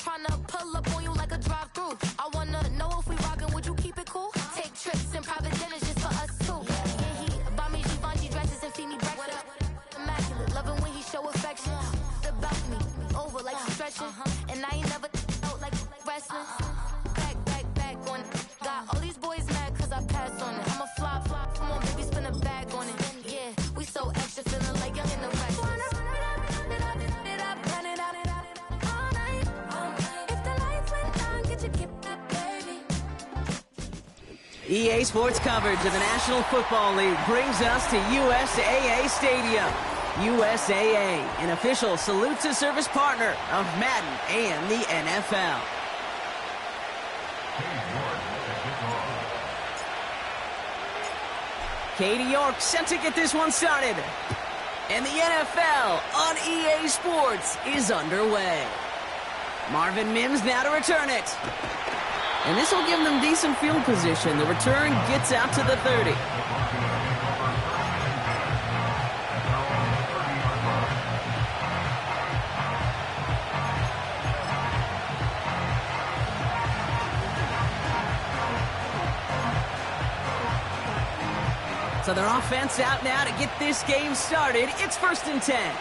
tryna pull up on you like a drive-through. I wanna know if we rockin', would you keep it cool? Take trips and private dinners just for us two. Yeah, he buy me Givenchy dresses and feed me breakfast. Immaculate, loving when he show affection. The balcony, over like he's stretching. And I ain't never out like wrestling. Back on it. Got all these boys mad cause I passed on it. I'm a flop, come on baby, spin a bag on it. Yeah, we so extra, feeling like young in the rest. EA Sports coverage of the National Football League brings us to USAA Stadium. USAA, an official salute-to-service partner of Madden and the NFL. Katie York set to get this one started. And the NFL on EA Sports is underway. Marvin Mims now to return it. And this will give them decent field position. The return gets out to the 30. So their offense out now to get this game started. It's 1st and 10.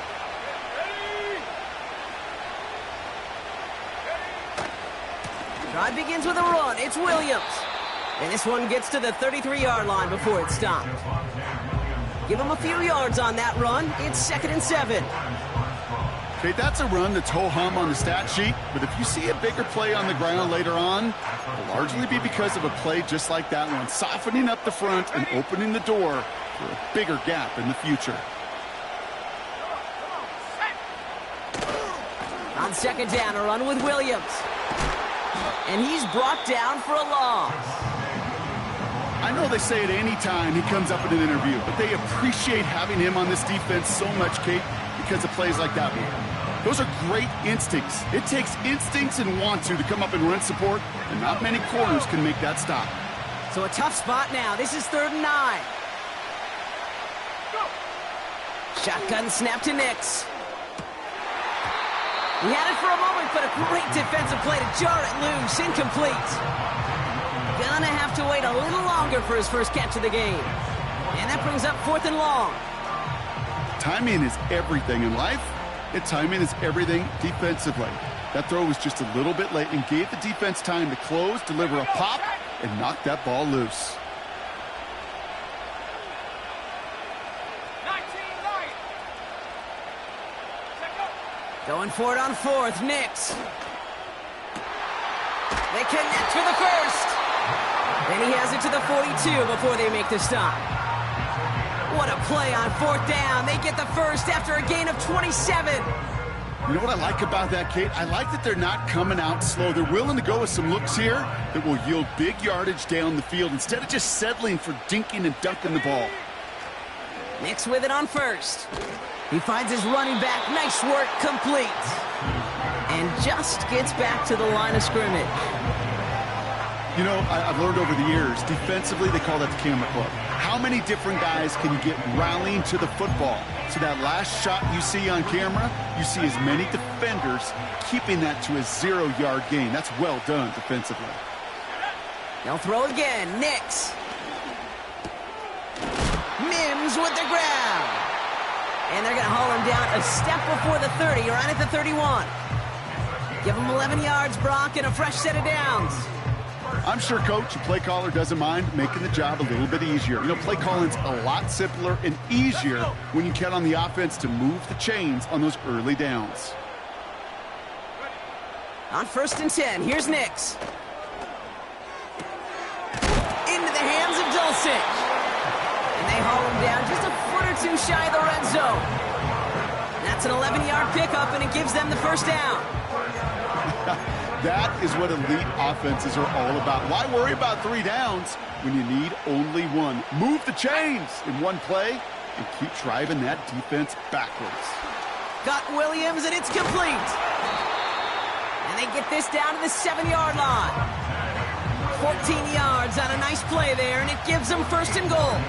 Drive begins with a run. It's Williams. And this one gets to the 33-yard line before it's stopped. Give him a few yards on that run. It's 2nd and 7. Okay, that's a run that's ho-hum on the stat sheet, but if you see a bigger play on the ground later on, it'll largely be because of a play just like that one, softening up the front and opening the door for a bigger gap in the future. On 2nd down, a run with Williams. And he's brought down for a loss. I know they say it any time he comes up in an interview, but they appreciate having him on this defense so much, Kate, because of plays like that one. Those are great instincts. It takes instincts and want to come up and run support, and not many corners can make that stop. So a tough spot now. This is 3rd and 9. Shotgun snap to Nix. He had it for a moment, but a great defensive play to jar it loose. Incomplete. Gonna have to wait a little longer for his first catch of the game. And that brings up 4th and long. Timing is everything in life, and timing is everything defensively. That throw was just a little bit late and gave the defense time to close, deliver a pop, and knock that ball loose. Going for it on 4th, Nix. They connect for the first. Then he has it to the 42 before they make the stop. What a play on 4th down. They get the first after a gain of 27. You know what I like about that, Kate? I like that they're not coming out slow. They're willing to go with some looks here that will yield big yardage down the field instead of just settling for dinking and dunking the ball. Nix with it on 1st. He finds his running back. Nice work, complete. And just gets back to the line of scrimmage. You know, I've learned over the years, defensively, they call that the camera club. How many different guys can you get rallying to the football? So that last shot you see on camera, you see as many defenders keeping that to a 0-yard gain. That's well done defensively. They'll throw again. Nix. Mims with the grab. And they're going to haul him down a step before the 30, right at the 31. Give him 11 yards, Brock, and a fresh set of downs. I'm sure, Coach, the play caller doesn't mind making the job a little bit easier. You know, play calling's a lot simpler and easier when you count on the offense to move the chains on those early downs. On 1st and 10, here's Nix. Into the hands of Dulcich. And they haul him down just a foot or two shy of the red zone. That's an 11-yard pickup, and it gives them the first down. That is what elite offenses are all about. Why worry about 3 downs when you need only one? Move the chains in one play and keep driving that defense backwards. Got Williams, and it's complete. And they get this down to the 7-yard line. 14 yards on a nice play there, and it gives them 1st and goal.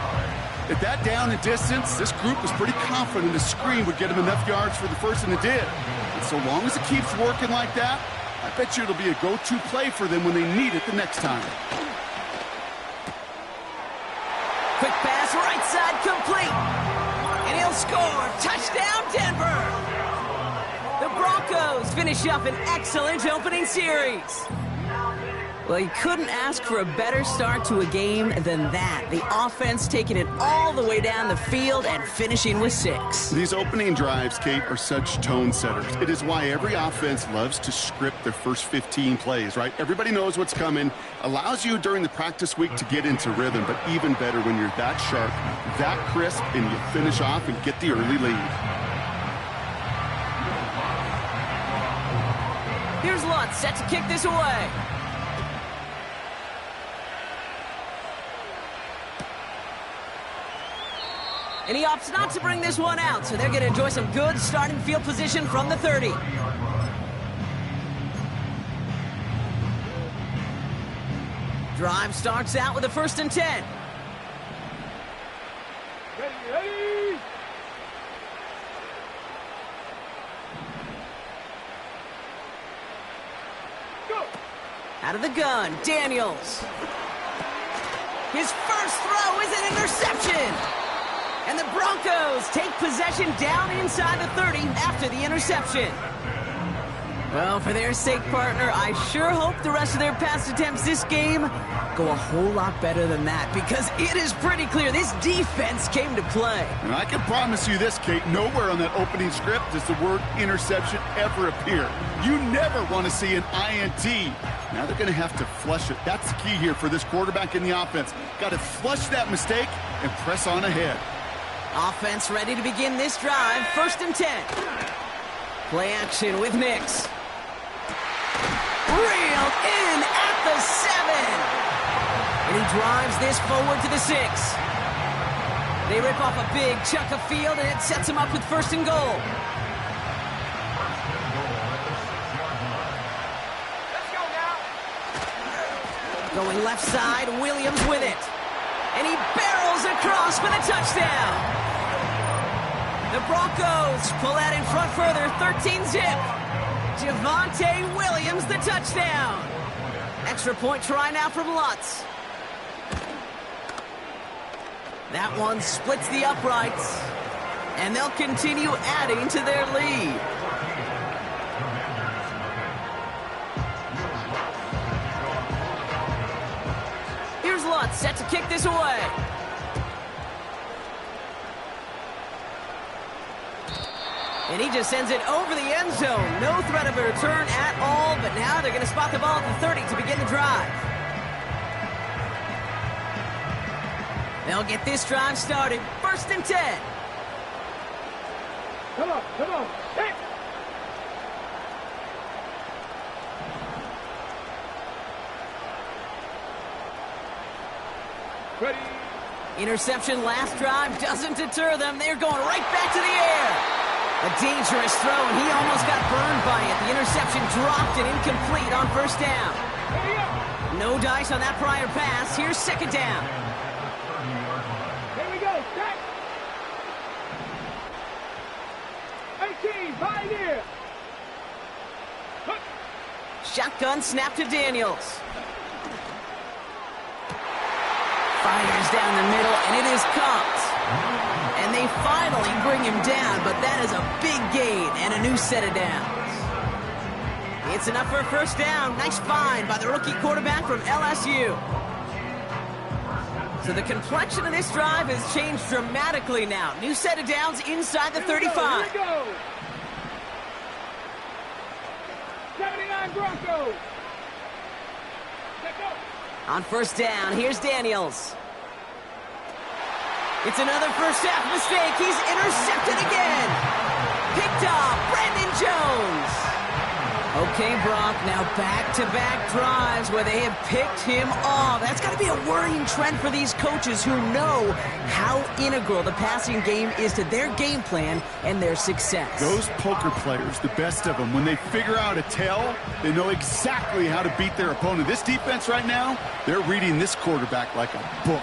At that down and distance, this group was pretty confident the screen would get them enough yards for the first, and it did. And so long as it keeps working like that, I bet you it'll be a go-to play for them when they need it the next time. Quick pass, right side, complete. And he'll score. Touchdown, Denver. The Broncos finish up an excellent opening series. Well, you couldn't ask for a better start to a game than that. The offense taking it all the way down the field and finishing with 6. These opening drives, Kate, are such tone setters. It is why every offense loves to script their first 15 plays, right? Everybody knows what's coming. Allows you during the practice week to get into rhythm, but even better when you're that sharp, that crisp, and you finish off and get the early lead. Here's Lutz set to kick this away. And he opts not to bring this one out, so they're going to enjoy some good starting field position from the 30. Drive starts out with a 1st and 10. Ready. Go. Out of the gun, Daniels. His first throw is an interception. And the Broncos take possession down inside the 30 after the interception. Well, for their sake, partner, I sure hope the rest of their pass attempts this game go a whole lot better than that, because it is pretty clear this defense came to play. And I can promise you this, Kate, nowhere on that opening script does the word interception ever appear. You never want to see an INT. Now they're going to have to flush it. That's the key here for this quarterback in the offense. Got to flush that mistake and press on ahead. Offense ready to begin this drive. 1st and 10. Play action with Nix. Reeled in at the 7. And he drives this forward to the 6. They rip off a big chunk of field, and it sets him up with 1st and goal. Let's go now. Going left side, Williams with it. And he barrels across for the touchdown. The Broncos pull that in front further, 13-zip. Javonte Williams, the touchdown. Extra point try now from Lutz. That one splits the uprights, and they'll continue adding to their lead. Here's Lutz set to kick this away. And he just sends it over the end zone. No threat of a return at all, but now they're going to spot the ball at the 30 to begin the drive. They'll get this drive started. 1st and 10. Come on. Hit. Ready. Interception last drive doesn't deter them. They're going right back to the air. A dangerous throw, and he almost got burned by it. The interception dropped and incomplete on 1st down. No dice on that prior pass. Here's 2nd down. Here we go. Set. 18. Pioneer. Shotgun snap to Daniels. Fires down the middle, and it is caught. And they finally bring him down, but that is a big gain and a new set of downs. It's enough for a 1st down. Nice find by the rookie quarterback from LSU. So the complexion of this drive has changed dramatically now. New set of downs inside the 35. Here we go. 79 Broncos. Let's go. On 1st down, here's Daniels. It's another first half mistake. He's intercepted again. Picked off Brandon Jones. Okay, Brock, now back-to-back drives where they have picked him off. That's got to be a worrying trend for these coaches who know how integral the passing game is to their game plan and their success. Those poker players, the best of them, when they figure out a tell, they know exactly how to beat their opponent. This defense right now, they're reading this quarterback like a book.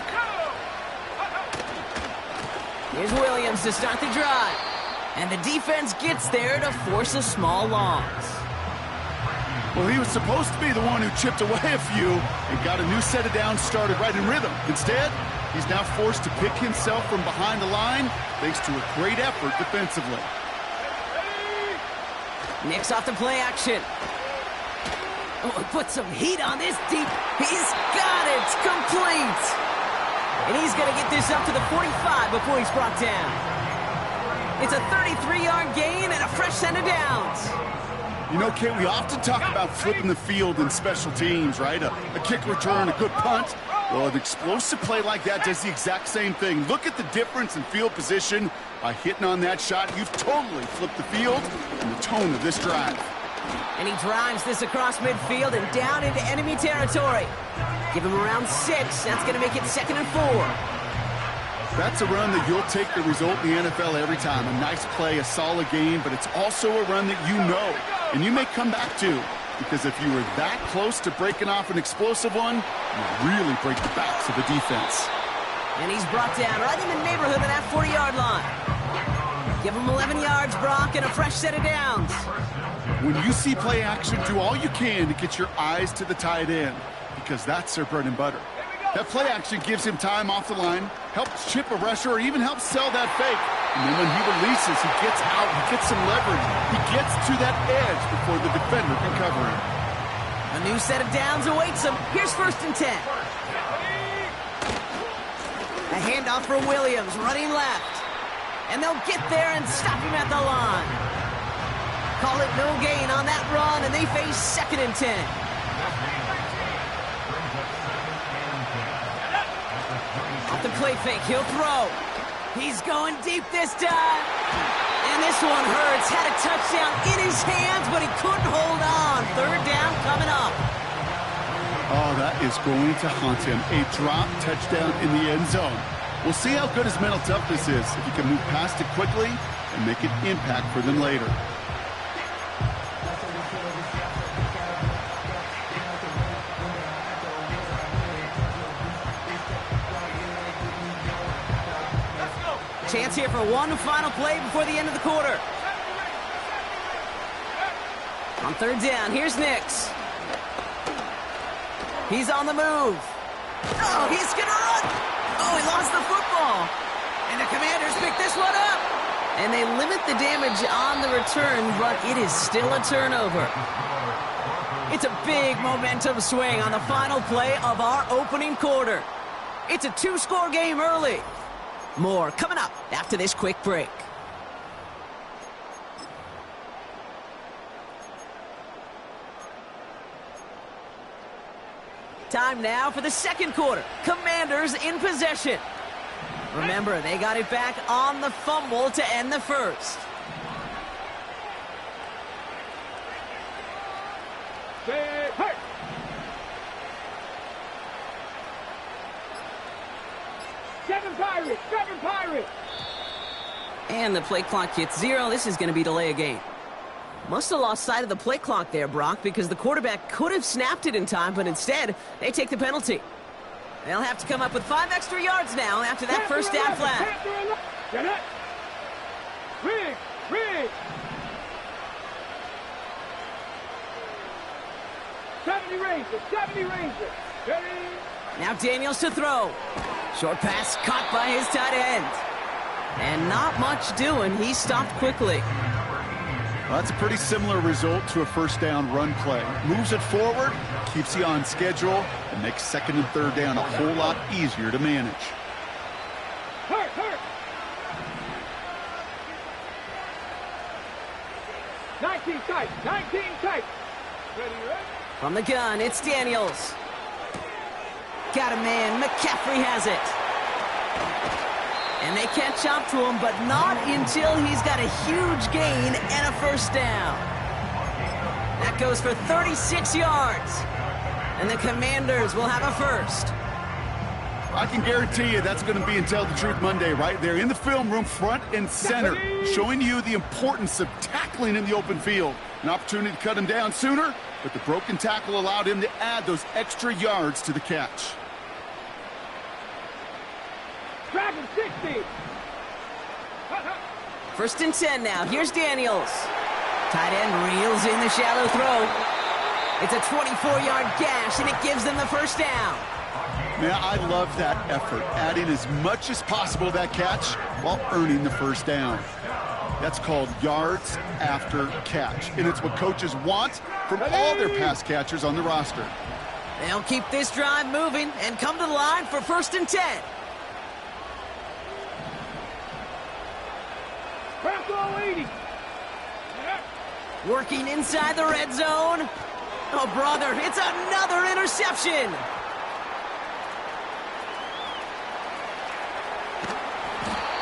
Here's Williams to start the drive. And the defense gets there to force a small loss. Well, he was supposed to be the one who chipped away a few and got a new set of downs started right in rhythm. Instead, he's now forced to pick himself from behind the line thanks to a great effort defensively. Nix off the play action. Oh, put some heat on this deep. He's got it. Complete. And he's going to get this up to the 45 before he's brought down. It's a 33-yard gain and a fresh set of downs. You know, Kate, we often talk about flipping the field in special teams, right? A kick return, a good punt. Well, an explosive play like that does the exact same thing. Look at the difference in field position. By hitting on that shot, you've totally flipped the field and the tone of this drive. And he drives this across midfield and down into enemy territory. Give him around 6. That's going to make it 2nd and 4. That's a run that you'll take the result in the NFL every time. A nice play, a solid game, but it's also a run that you know and you may come back to, because if you were that close to breaking off an explosive one, you really break the backs of the defense. And he's brought down right in the neighborhood of that 40-yard line. Give him 11 yards, Brock, and a fresh set of downs. When you see play action, do all you can to get your eyes to the tight end, because that's their bread and butter. That play action gives him time off the line, helps chip a rusher, or even helps sell that fake. And then when he releases, he gets out, he gets some leverage. He gets to that edge before the defender can cover him. A new set of downs awaits him. Here's 1st and 10. A handoff for Williams, running left. And they'll get there and stop him at the line. Call it no gain on that run, and they face 2nd and 10. The play fake, he'll throw. He's going deep this time. And this one hurts. Had a touchdown in his hands, but he couldn't hold on. 3rd down coming up. Oh, that is going to haunt him. A drop touchdown in the end zone. We'll see how good his mental toughness is, if he can move past it quickly and make an impact for them later. Chance here for one final play before the end of the quarter. On 3rd down, here's Nix. He's on the move. Oh, he's gonna run. Oh, he lost the football. And the Commanders pick this one up. And they limit the damage on the return, but it is still a turnover. It's a big momentum swing on the final play of our opening quarter. It's a 2-score game early. More coming up after this quick break. Time now for the 2nd quarter. Commanders in possession. Remember, they got it back on the fumble to end the 1st. Hey! Seven Pirates! And the play clock hits 0. This is going to be delay a game. Must have lost sight of the play clock there, Brock, because the quarterback could have snapped it in time, but instead, they take the penalty. They'll have to come up with 5 extra yards now after that 1st down flag. Get it! Rig! 70 Rangers! Ready? Now Daniels to throw. Short pass caught by his tight end. And not much doing. He stopped quickly. Well, that's a pretty similar result to a 1st down run play. Moves it forward, keeps you on schedule, and makes 2nd and 3rd down a whole lot easier to manage. Hurt! 19 tight! Ready? From the gun, it's Daniels. Got a man. McCaffrey has it. And they catch up to him, but not until he's got a huge gain and a 1st down. That goes for 36 yards. And the Commanders will have a 1st. I can guarantee you that's going to be in Tell the Truth Monday right there in the film room, front and center, showing you the importance of tackling in the open field. An opportunity to cut him down sooner, but the broken tackle allowed him to add those extra yards to the catch. Dragon 60! 1st and 10 now. Here's Daniels. Tight end reels in the shallow throw. It's a 24-yard gash, and it gives them the first down. Man, I love that effort, adding as much as possible to that catch while earning the first down. That's called yards after catch, and it's what coaches want from all their pass catchers on the roster. They'll keep this drive moving and come to the line for 1st and 10. Bronco 80. Working inside the red zone. Oh, brother, it's another interception.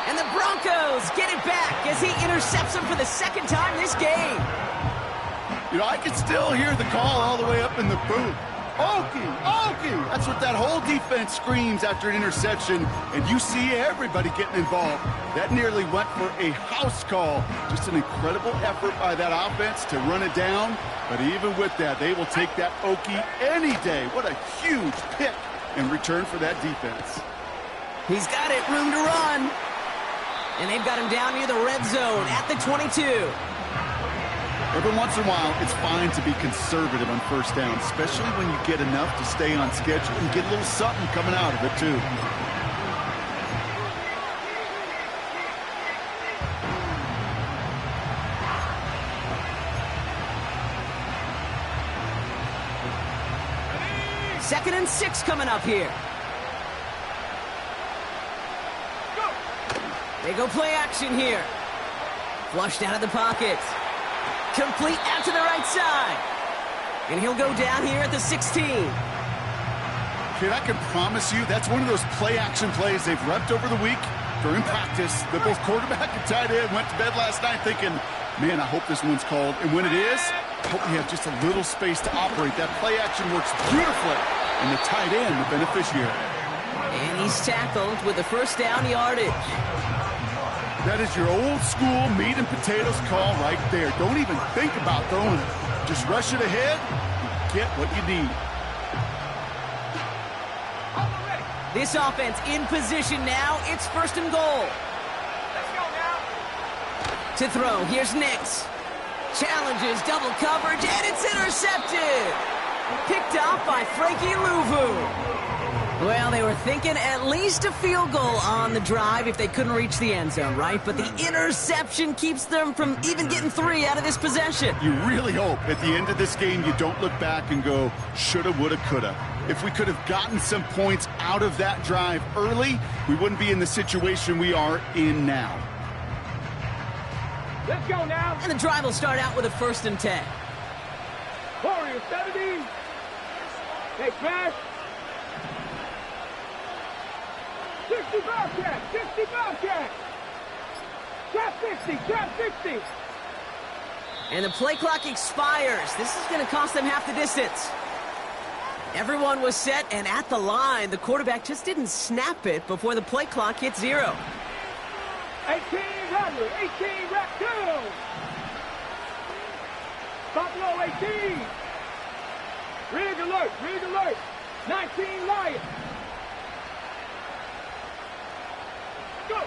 And the Broncos get it back as he intercepts him for the 2nd time this game. You know, I can still hear the call all the way up in the booth. Okie, Okie! That's what that whole defense screams after an interception, and you see everybody getting involved. That nearly went for a house call. Just an incredible effort by that offense to run it down, but even with that, they will take that Okie any day. What a huge pick in return for that defense. He's got it, room to run. And they've got him down near the red zone at the 22. Every once in a while, it's fine to be conservative on first down, especially when you get enough to stay on schedule and get a little something coming out of it, too. Second and 6 coming up here. They go play action here. Flushed out of the pocket. Complete out to the right side. And he'll go down here at the 16. Kid, I can promise you that's one of those play-action plays they've repped over the week during practice that both quarterback and tight end went to bed last night thinking, man, I hope this one's called. And when it is, I hope we have just a little space to operate. That play-action works beautifully, and the tight end, the beneficiary. And he's tackled with the first down yardage. That is your old school meat and potatoes call right there. Don't even think about throwing it. Just rush it ahead and get what you need. This offense in position now. It's 1st and goal. Let's go now. To throw, here's Nix. Challenges double coverage, and it's intercepted. Picked off by Frankie Louvu. Well, they were thinking at least a field goal on the drive if they couldn't reach the end zone, right? But the interception keeps them from even getting 3 out of this possession. You really hope at the end of this game you don't look back and go, shoulda, woulda, coulda. If we could have gotten some points out of that drive early, we wouldn't be in the situation we are in now. Let's go now. And the drive will start out with a 1st and 10. Warriors 70. Hey, smash. 60 Bobcat, 60 Bobcat. Trap 60, trap 60. And the play clock expires. This is going to cost them half the distance. Everyone was set and at the line. The quarterback just didn't snap it before the play clock hit 0. 18 Robbery, 18 Raccoon. Buffalo 18. Rig alert, rig alert. 19 Lions. Go.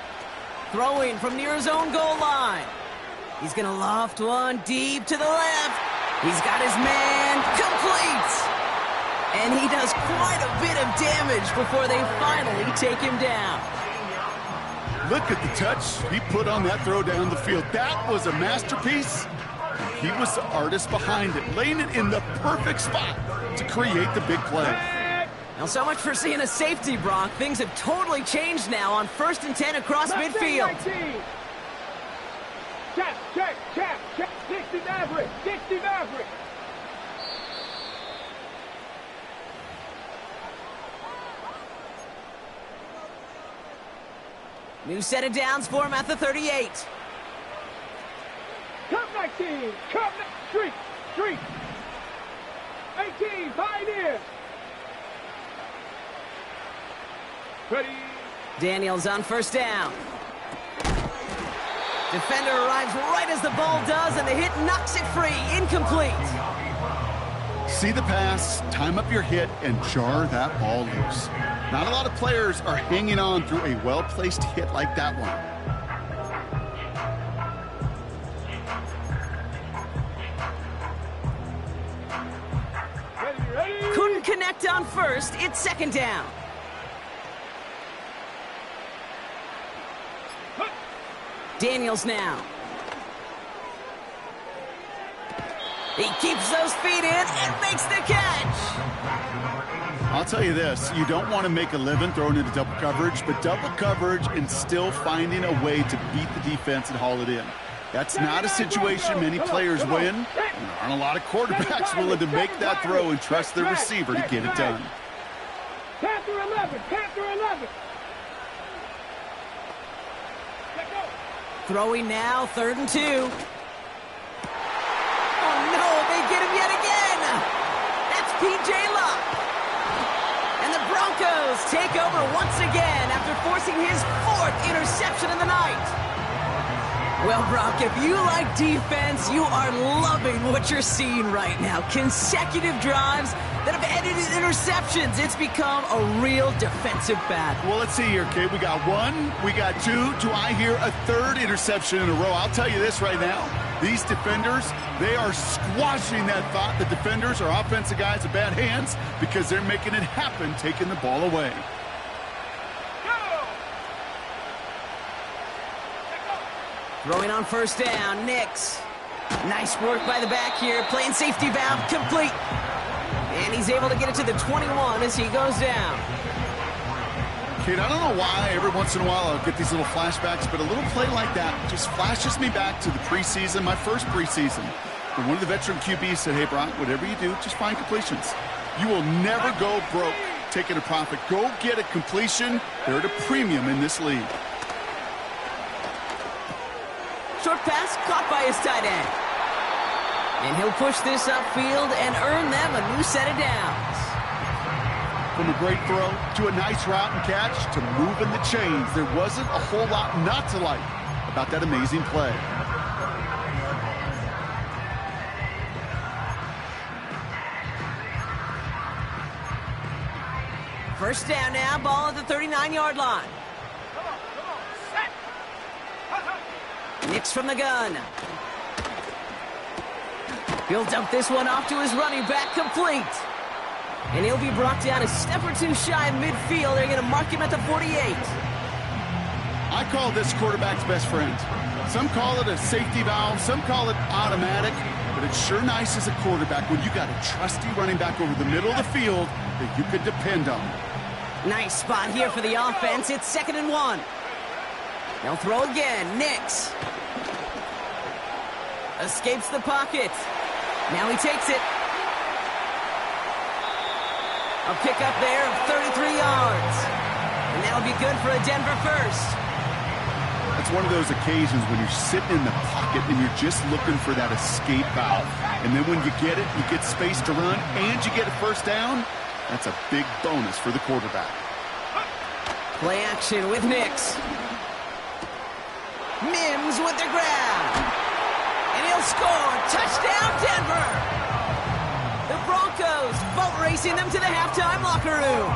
Throwing from near his own goal line. He's going to loft one deep to the left. He's got his man complete. And he does quite a bit of damage before they finally take him down. Look at the touch he put on that throw down the field. That was a masterpiece. He was the artist behind it, laying it in the perfect spot to create the big play. Now, so much for seeing a safety, Brock. Things have totally changed now on 1st and 10 across midfield. 19. Check, check, check, check. 60 Maverick, 60 Maverick. New set of downs for him at the 38. Cup 19, Cup Street, Street. 18, Pioneer. Ready. Daniels on 1st down. Defender arrives right as the ball does, and the hit knocks it free. Incomplete. See the pass, time up your hit, and jar that ball loose. Not a lot of players are hanging on through a well-placed hit like that one. couldn't connect on first. It's second down. Daniels now. He keeps those feet in and makes the catch. I'll tell you this, you don't want to make a living throwing into double coverage, but double coverage and still finding a way to beat the defense and haul it in. That's not a situation many players win. There aren't a lot of quarterbacks willing to make that throw and trust their receiver to get it done. Panther 11, Panther 11. Throwing now, 3rd and 2. Oh no, they get him yet again. That's P.J. Locke. And the Broncos take over once again after forcing his 4th interception of the night. Well, Brock, if you like defense, you are loving what you're seeing right now. Consecutive drives that have ended in interceptions. It's become a real defensive battle. Well, let's see here, Kate. We got 1, we got 2. Do I hear a 3rd interception in a row? I'll tell you this right now. These defenders, they are squashing that thought the defenders are offensive guys with bad hands because they're making it happen, taking the ball away. Throwing on 1st down, Nix. Nice work by the back here, playing safety valve, complete. And he's able to get it to the 21 as he goes down. Kid, I don't know why every once in a while I'll get these little flashbacks, but a little play like that just flashes me back to the preseason, my first preseason. And one of the veteran QBs said, hey, Brock, whatever you do, just find completions. You will never go broke taking a profit. Go get a completion. They're at a premium in this league. Short pass caught by his tight end. And he'll push this upfield and earn them a new set of downs. From a great throw to a nice route and catch to moving the chains, there wasn't a whole lot not to like about that amazing play. First down now, ball at the 39-yard line. Nix from the gun. He'll dump this one off to his running back, complete. And he'll be brought down a step or two shy of midfield. They're going to mark him at the 48. I call this quarterback's best friend. Some call it a safety valve, some call it automatic, but it's sure nice as a quarterback when you got a trusty running back over the middle of the field that you can depend on. Nice spot here for the offense. It's 2nd and 1. They'll throw again. Nix escapes the pocket. Now he takes it. A pickup there of 33 yards. And that'll be good for a Denver first. It's one of those occasions when you're sitting in the pocket and you're just looking for that escape valve. And then when you get it, you get space to run, and you get a first down. That's a big bonus for the quarterback. Play action with Nix. Mims with the grab. And he'll score. Touchdown, Denver. The Broncos boat racing them to the halftime locker room.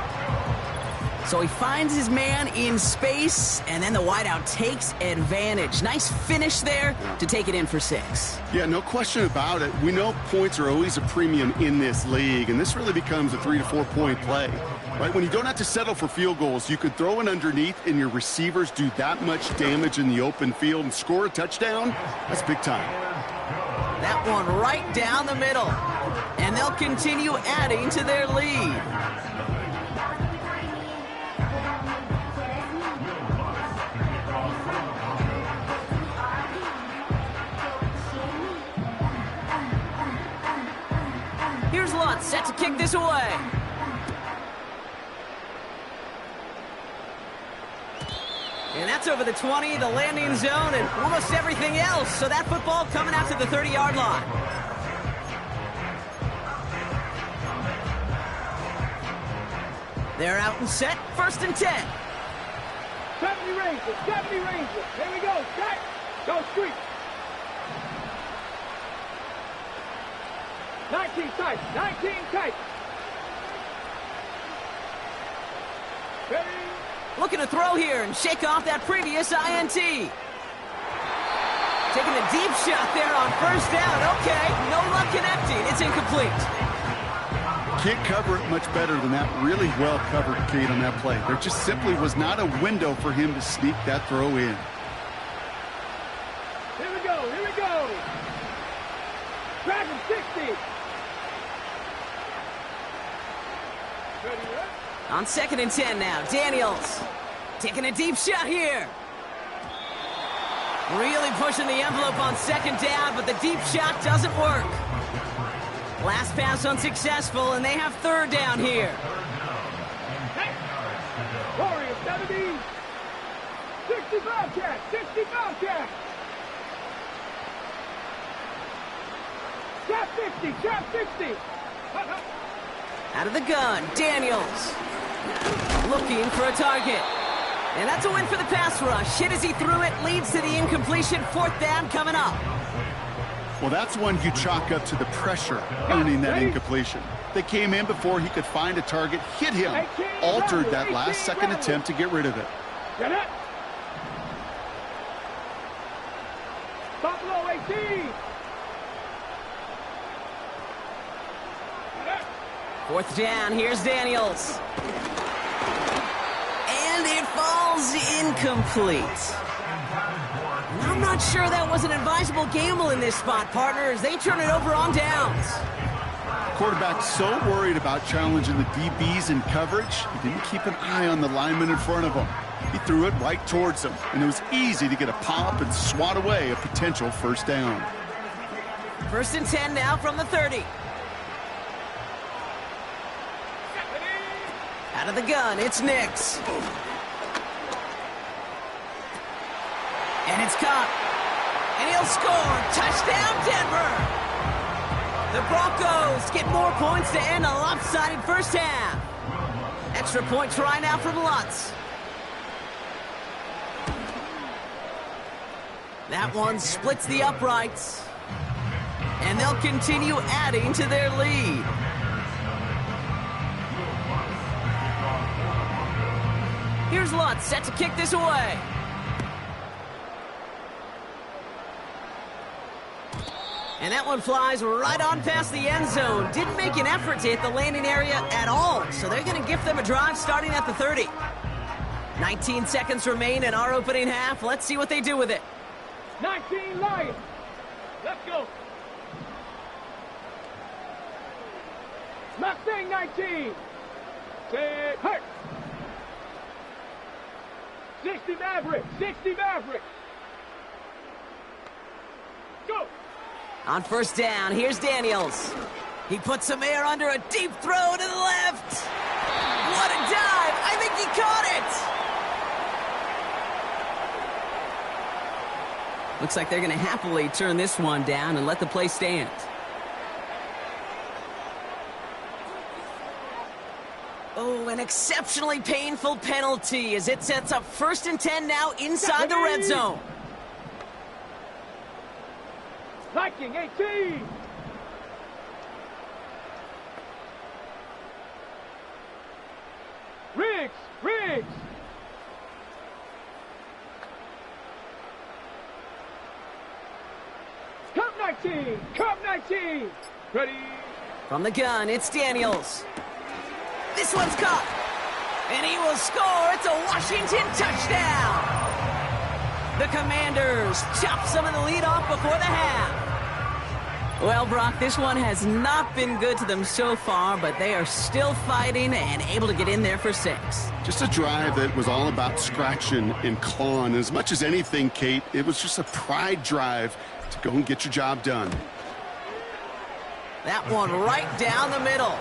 So he finds his man in space, and then the wideout takes advantage. Nice finish there to take it in for 6. Yeah, no question about it. We know points are always a premium in this league, and this really becomes a 3 to 4 point play. Right? When you don't have to settle for field goals, you could throw it underneath, and your receivers do that much damage in the open field and score a touchdown. That's big time. That one right down the middle. And they'll continue adding to their lead. Here's Lutz set to kick this away. And that's over the 20, the landing zone, and almost everything else. So that football coming out to the 30-yard line. They're out and set, 1st and 10. 70 Rangers, 70 Rangers. Here we go, set, go street. 19 tight, 19 tight. Ready? Looking to throw here and shake off that previous INT. Taking a deep shot there on 1st down. Okay, no luck connecting. It's incomplete. Can't cover it much better than that. Really well covered, Kate, on that play. There just simply was not a window for him to sneak that throw in. Here we go, here we go. Dragon 60. Ready, up. On 2nd and 10 now, Daniels taking a deep shot here. Really pushing the envelope on 2nd down, but the deep shot doesn't work. Last pass unsuccessful, and they have 3rd down here. Hey. Warriors 70. 65 cat, 65 cat. Trap 60, trap 60. Out of the gun, Daniels looking for a target. And that's a win for the pass rush. Hit as he threw it, leads to the incompletion. 4th down coming up. Well, that's one you chalk up to the pressure earning that incompletion. They came in before he could find a target, hit him, altered that last second attempt to get rid of it. Get it. Buffalo 18. 4th down, here's Daniels. And it falls incomplete. I'm not sure that was an advisable gamble in this spot, partners. They turn it over on downs. Quarterback so worried about challenging the DBs in coverage, he didn't keep an eye on the lineman in front of him. He threw it right towards him, and it was easy to get a pop and swat away a potential 1st down. 1st and 10 now from the 30. Out of the gun, it's Nix. And it's caught. And he'll score. Touchdown, Denver. The Broncos get more points to end a lopsided 1st half. Extra point try now from Lutz. That one splits the uprights. And they'll continue adding to their lead. Here's Lutz set to kick this away. And that one flies right on past the end zone. Didn't make an effort to hit the landing area at all, so they're going to gift them a drive starting at the 30. 19 seconds remain in our opening half. Let's see what they do with it. 19 Lions. Let's go. Mustang 19. Say hurt. 60 Maverick. 60 Maverick. Go. On 1st down, here's Daniels. He puts some air under a deep throw to the left. What a dive! I think he caught it! Looks like they're going to happily turn this one down and let the play stand. Oh, an exceptionally painful penalty as it sets up 1st and 10 now inside the red zone. Viking 18. Riggs. Cup 19. Ready. From the gun, it's Daniels. This one's caught. And he will score. It's a Washington touchdown. The Commanders chop some of the lead off before the half. Well, Brock, this one has not been good to them so far, but they are still fighting and able to get in there for 6. Just a drive that was all about scratching and clawing. As much as anything, Kate, it was just a pride drive to go and get your job done. That one right down the middle.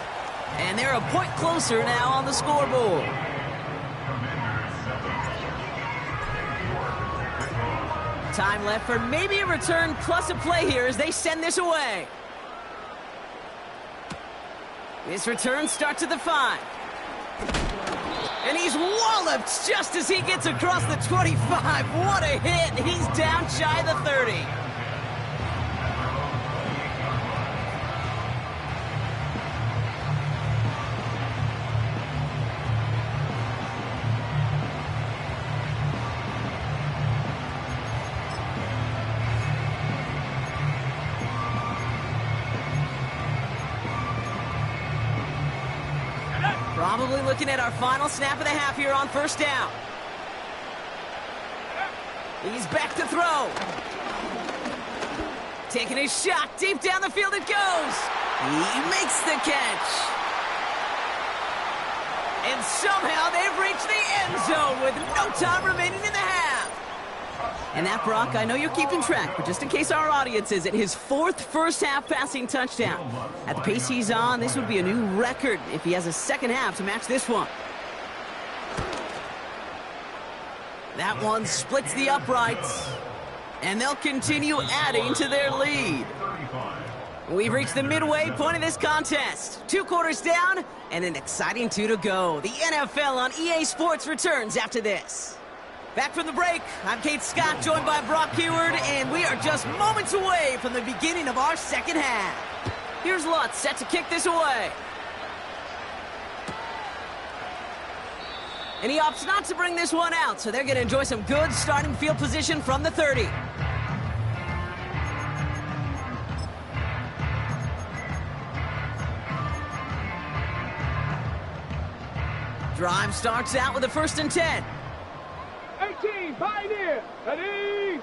And they're a point closer now on the scoreboard. Time left for maybe a return plus a play here as they send this away. This return starts at the 5. And he's walloped just as he gets across the 25. What a hit. He's down shy of the 30. Probably looking at our final snap of the half here on first down. He's back to throw. Taking his shot. Deep down the field it goes. He makes the catch. And somehow they've reached the end zone with no time remaining in the half. And that, Brock, I know you're keeping track, but just in case our audience isn't, his 4th first-half passing touchdown. At the pace he's on, this would be a new record if he has a second half to match this one. That one splits the uprights, and they'll continue adding to their lead. We've reached the midway point of this contest. 2 quarters down, and an exciting 2 to go. The NFL on EA Sports returns after this. Back from the break, I'm Kate Scott, joined by Brock Heward, and we are just moments away from the beginning of our second half. Here's Lutz set to kick this away. And he opts not to bring this one out, so they're going to enjoy some good starting field position from the 30. Drive starts out with a 1st and 10. 18, Pioneer, ready?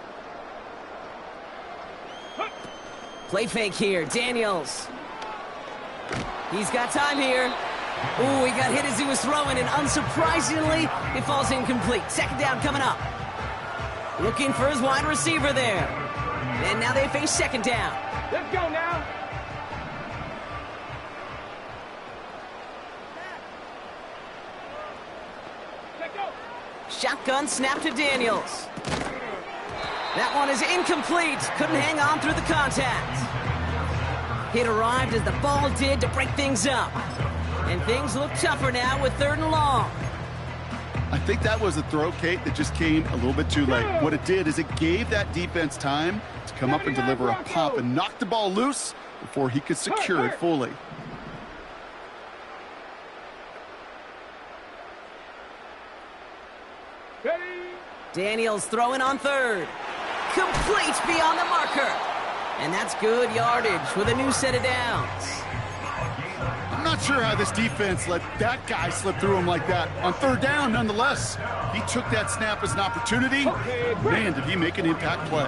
Play fake here, Daniels. He's got time here. Ooh, he got hit as he was throwing, and unsurprisingly, it falls incomplete. Second down coming up. Looking for his wide receiver there. And now they face second down. Let's go now. Let's go. Shotgun snap to Daniels. That one is incomplete. Couldn't hang on through the contact. Hit arrived as the ball did to break things up. And things look tougher now with 3rd and long. I think that was a throw, Kate, that just came a little bit too late. What it did is it gave that defense time to come up and deliver a pop and knock the ball loose before he could secure it fully. Daniels throwing on 3rd. Complete beyond the marker. And that's good yardage with a new set of downs. I'm not sure how this defense let that guy slip through him like that. On 3rd down, nonetheless, he took that snap as an opportunity. Man, did he make an impact play.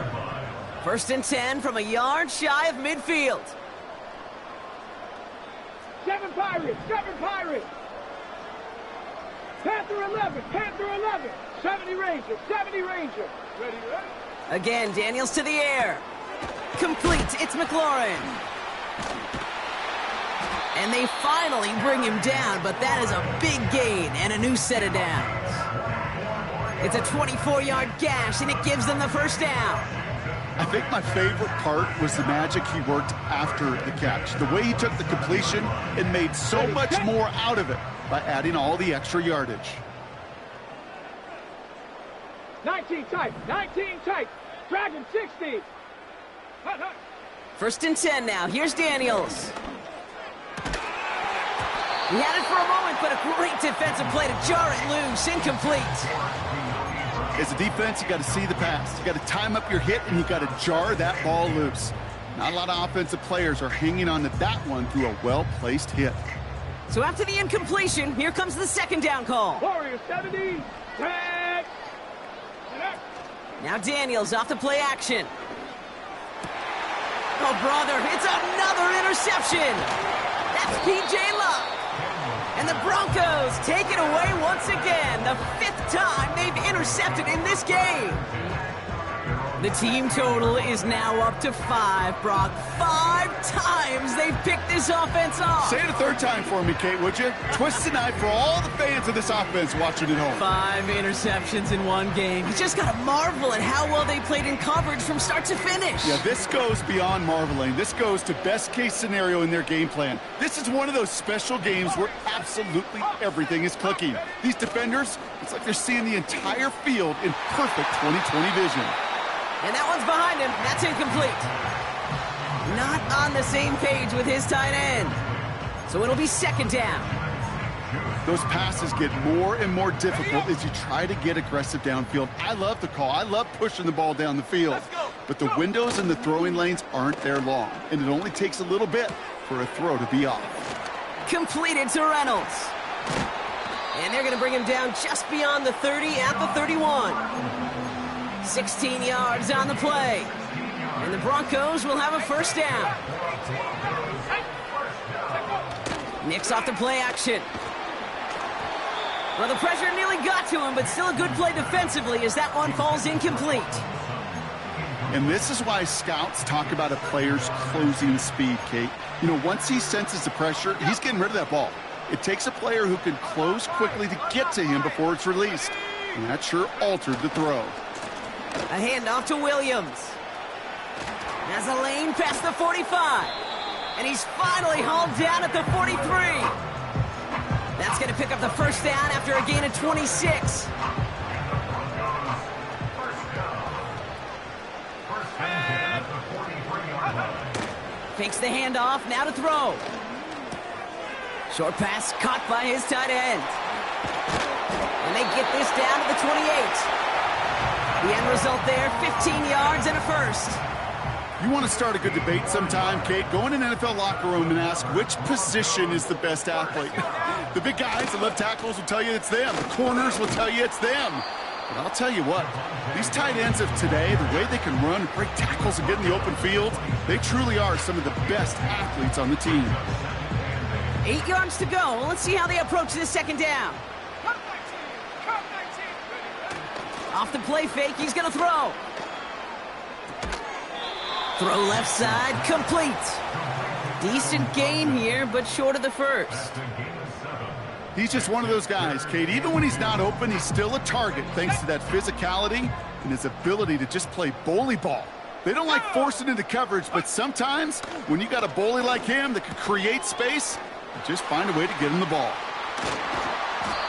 1st and 10 from a yard shy of midfield. 7 Pirates, 7 Pirates. Panther 11, Panther 11. 70 Ranger, 70 Ranger. Ready, ready? Again, Daniels to the air. Complete, it's McLaurin. And they finally bring him down, but that is a big gain and a new set of downs. It's a 24-yard gash, and it gives them the 1st down. I think my favorite part was the magic he worked after the catch. The way he took the completion and made so much more out of it by adding all the extra yardage. 19 tight, 19 tight. Dragon 60. Hut, hut. 1st and 10 now. Here's Daniels. He had it for a moment, but a great defensive play to jar it loose. Incomplete. As a defense, you got to see the pass. You got to time up your hit, and you got to jar that ball loose. Not a lot of offensive players are hanging on to that one through a well-placed hit. So after the incompletion, here comes the 2nd down call. Warrior 70. Tag. Now Daniels off the play action. Oh, brother, it's another interception. That's P.J. Luck. And the Broncos take it away once again. The 5th time they've intercepted in this game. The team total is now up to 5, Brock. 5 times they've picked this offense off. Say it a 3rd time for me, Kate, would you? Twist the knife for all the fans of this offense watching at home. 5 interceptions in one game. You just got to marvel at how well they played in coverage from start to finish. Yeah, this goes beyond marveling. This goes to best-case scenario in their game plan. This is one of those special games where absolutely everything is clicking. These defenders, it's like they're seeing the entire field in perfect 20/20 vision. And that one's behind him. That's incomplete. Not on the same page with his tight end. So it'll be 2nd down. Those passes get more and more difficult as you try to get aggressive downfield. I love the call. I love pushing the ball down the field. But the windows in the throwing lanes aren't there long. And it only takes a little bit for a throw to be off. Completed to Reynolds. And they're going to bring him down just beyond the 30 at the 31. 16 yards on the play. And the Broncos will have a first down. Nix off the play action. Well, the pressure nearly got to him, but still a good play defensively as that one falls incomplete. And this is why scouts talk about a player's closing speed, Kate. You know, once he senses the pressure, he's getting rid of that ball. It takes a player who can close quickly to get to him before it's released. And that sure altered the throw. A handoff to Williams. Has a lane past the 45. And he's finally hauled down at the 43. That's going to pick up the first down after a gain of 26. Fakes the handoff, now to throw. Short pass caught by his tight end. And they get this down to the 28. The end result there, 15 yards and a first. You want to start a good debate sometime, Kate? Go in an NFL locker room and ask which position is the best athlete. The big guys, the left tackles will tell you it's them. The corners will tell you it's them. But I'll tell you what, these tight ends of today, the way they can run, break tackles, and get in the open field, they truly are some of the best athletes on the team. 8 yards to go. Let's see how they approach this second down. Off the play fake, he's going to throw. Throw left side, complete. Decent gain here, but short of the first. He's just one of those guys, Kate. Even when he's not open, he's still a target thanks to that physicality and his ability to just play bully ball. They don't like forcing into coverage, but sometimes when you got a bully like him that can create space, you just find a way to get him the ball.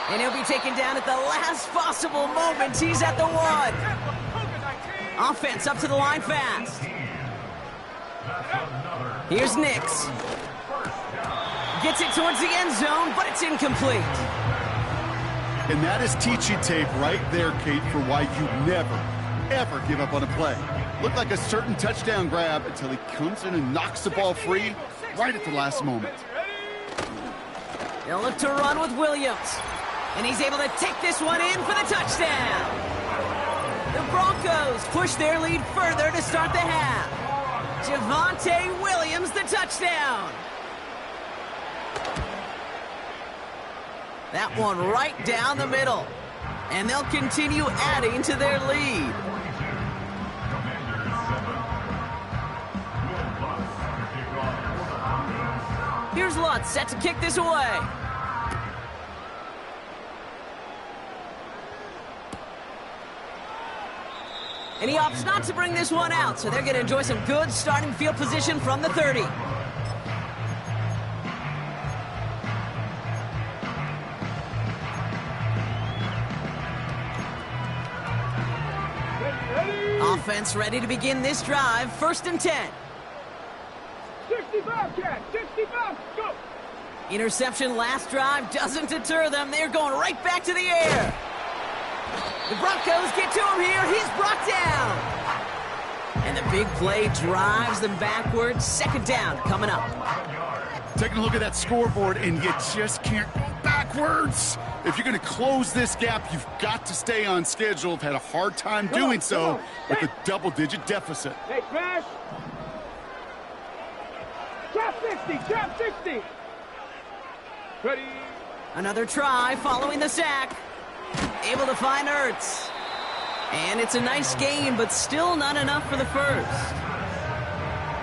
And he'll be taken down at the last possible moment. He's at the 1. Offense up to the line fast. Here's Nix. Gets it towards the end zone, but it's incomplete. And that is teaching tape right there, Kate, for why you never, ever give up on a play. Looked like a certain touchdown grab until he comes in and knocks the ball free right at the last moment. They'll look to run with Williams. And he's able to take this one in for the touchdown. The Broncos push their lead further to start the half. Javonte Williams, the touchdown. That one right down the middle. And they'll continue adding to their lead. Here's Lutz set to kick this away. And he opts not to bring this one out, so they're going to enjoy some good starting field position from the 30. Offense ready to begin this drive. 1st and 10. 65, Cat. 65, go. Interception last drive doesn't deter them. They're going right back to the air. The Broncos get to him here. He's brought down. And the big play drives them backwards. 2nd down coming up. Taking a look at that scoreboard, and you just can't go backwards. If you're going to close this gap, you've got to stay on schedule. I've had a hard time doing so with a double-digit deficit. Hey, smash. Trap 60, trap 60. Ready. Another try following the sack. Able to find Ertz. And it's a nice game, but still not enough for the first.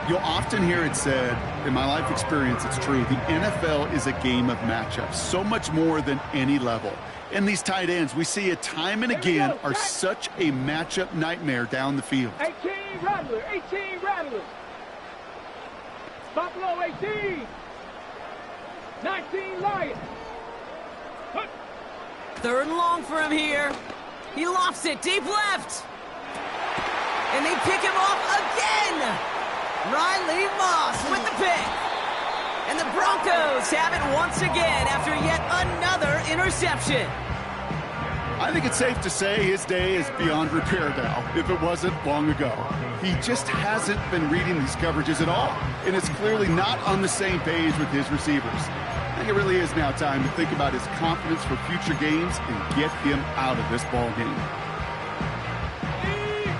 You'll often hear it said, in my life experience, it's true, the NFL is a game of matchups, so much more than any level. And these tight ends, we see it time and again, are such a matchup nightmare down the field. 18 Rattler, 18 Rattler. Buffalo 18. 19 Lions. 3rd and long for him here. He lofts it deep left. And they pick him off again. Riley Moss with the pick. And the Broncos have it once again after yet another interception. I think it's safe to say his day is beyond repair now, if it wasn't long ago. He just hasn't been reading these coverages at all, and is clearly not on the same page with his receivers. I think it really is now time to think about his confidence for future games and get him out of this ball game.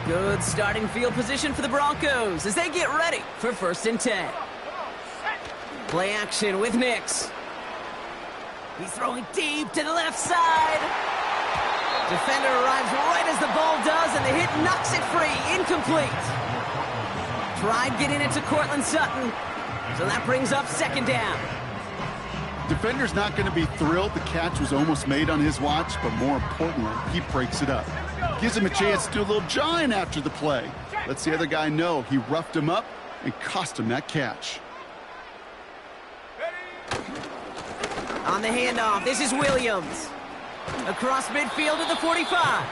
Good starting field position for the Broncos as they get ready for 1st and 10. Play action with Nix. He's throwing deep to the left side. Defender arrives right as the ball does, and the hit knocks it free. Incomplete. Tried getting it to Cortland Sutton, so that brings up 2nd down. Defender's not going to be thrilled the catch was almost made on his watch, but more importantly, he breaks it up. Gives him a chance to do a little jawing after the play. Lets the other guy know he roughed him up and cost him that catch. On the handoff, this is Williams. Across midfield to the 45.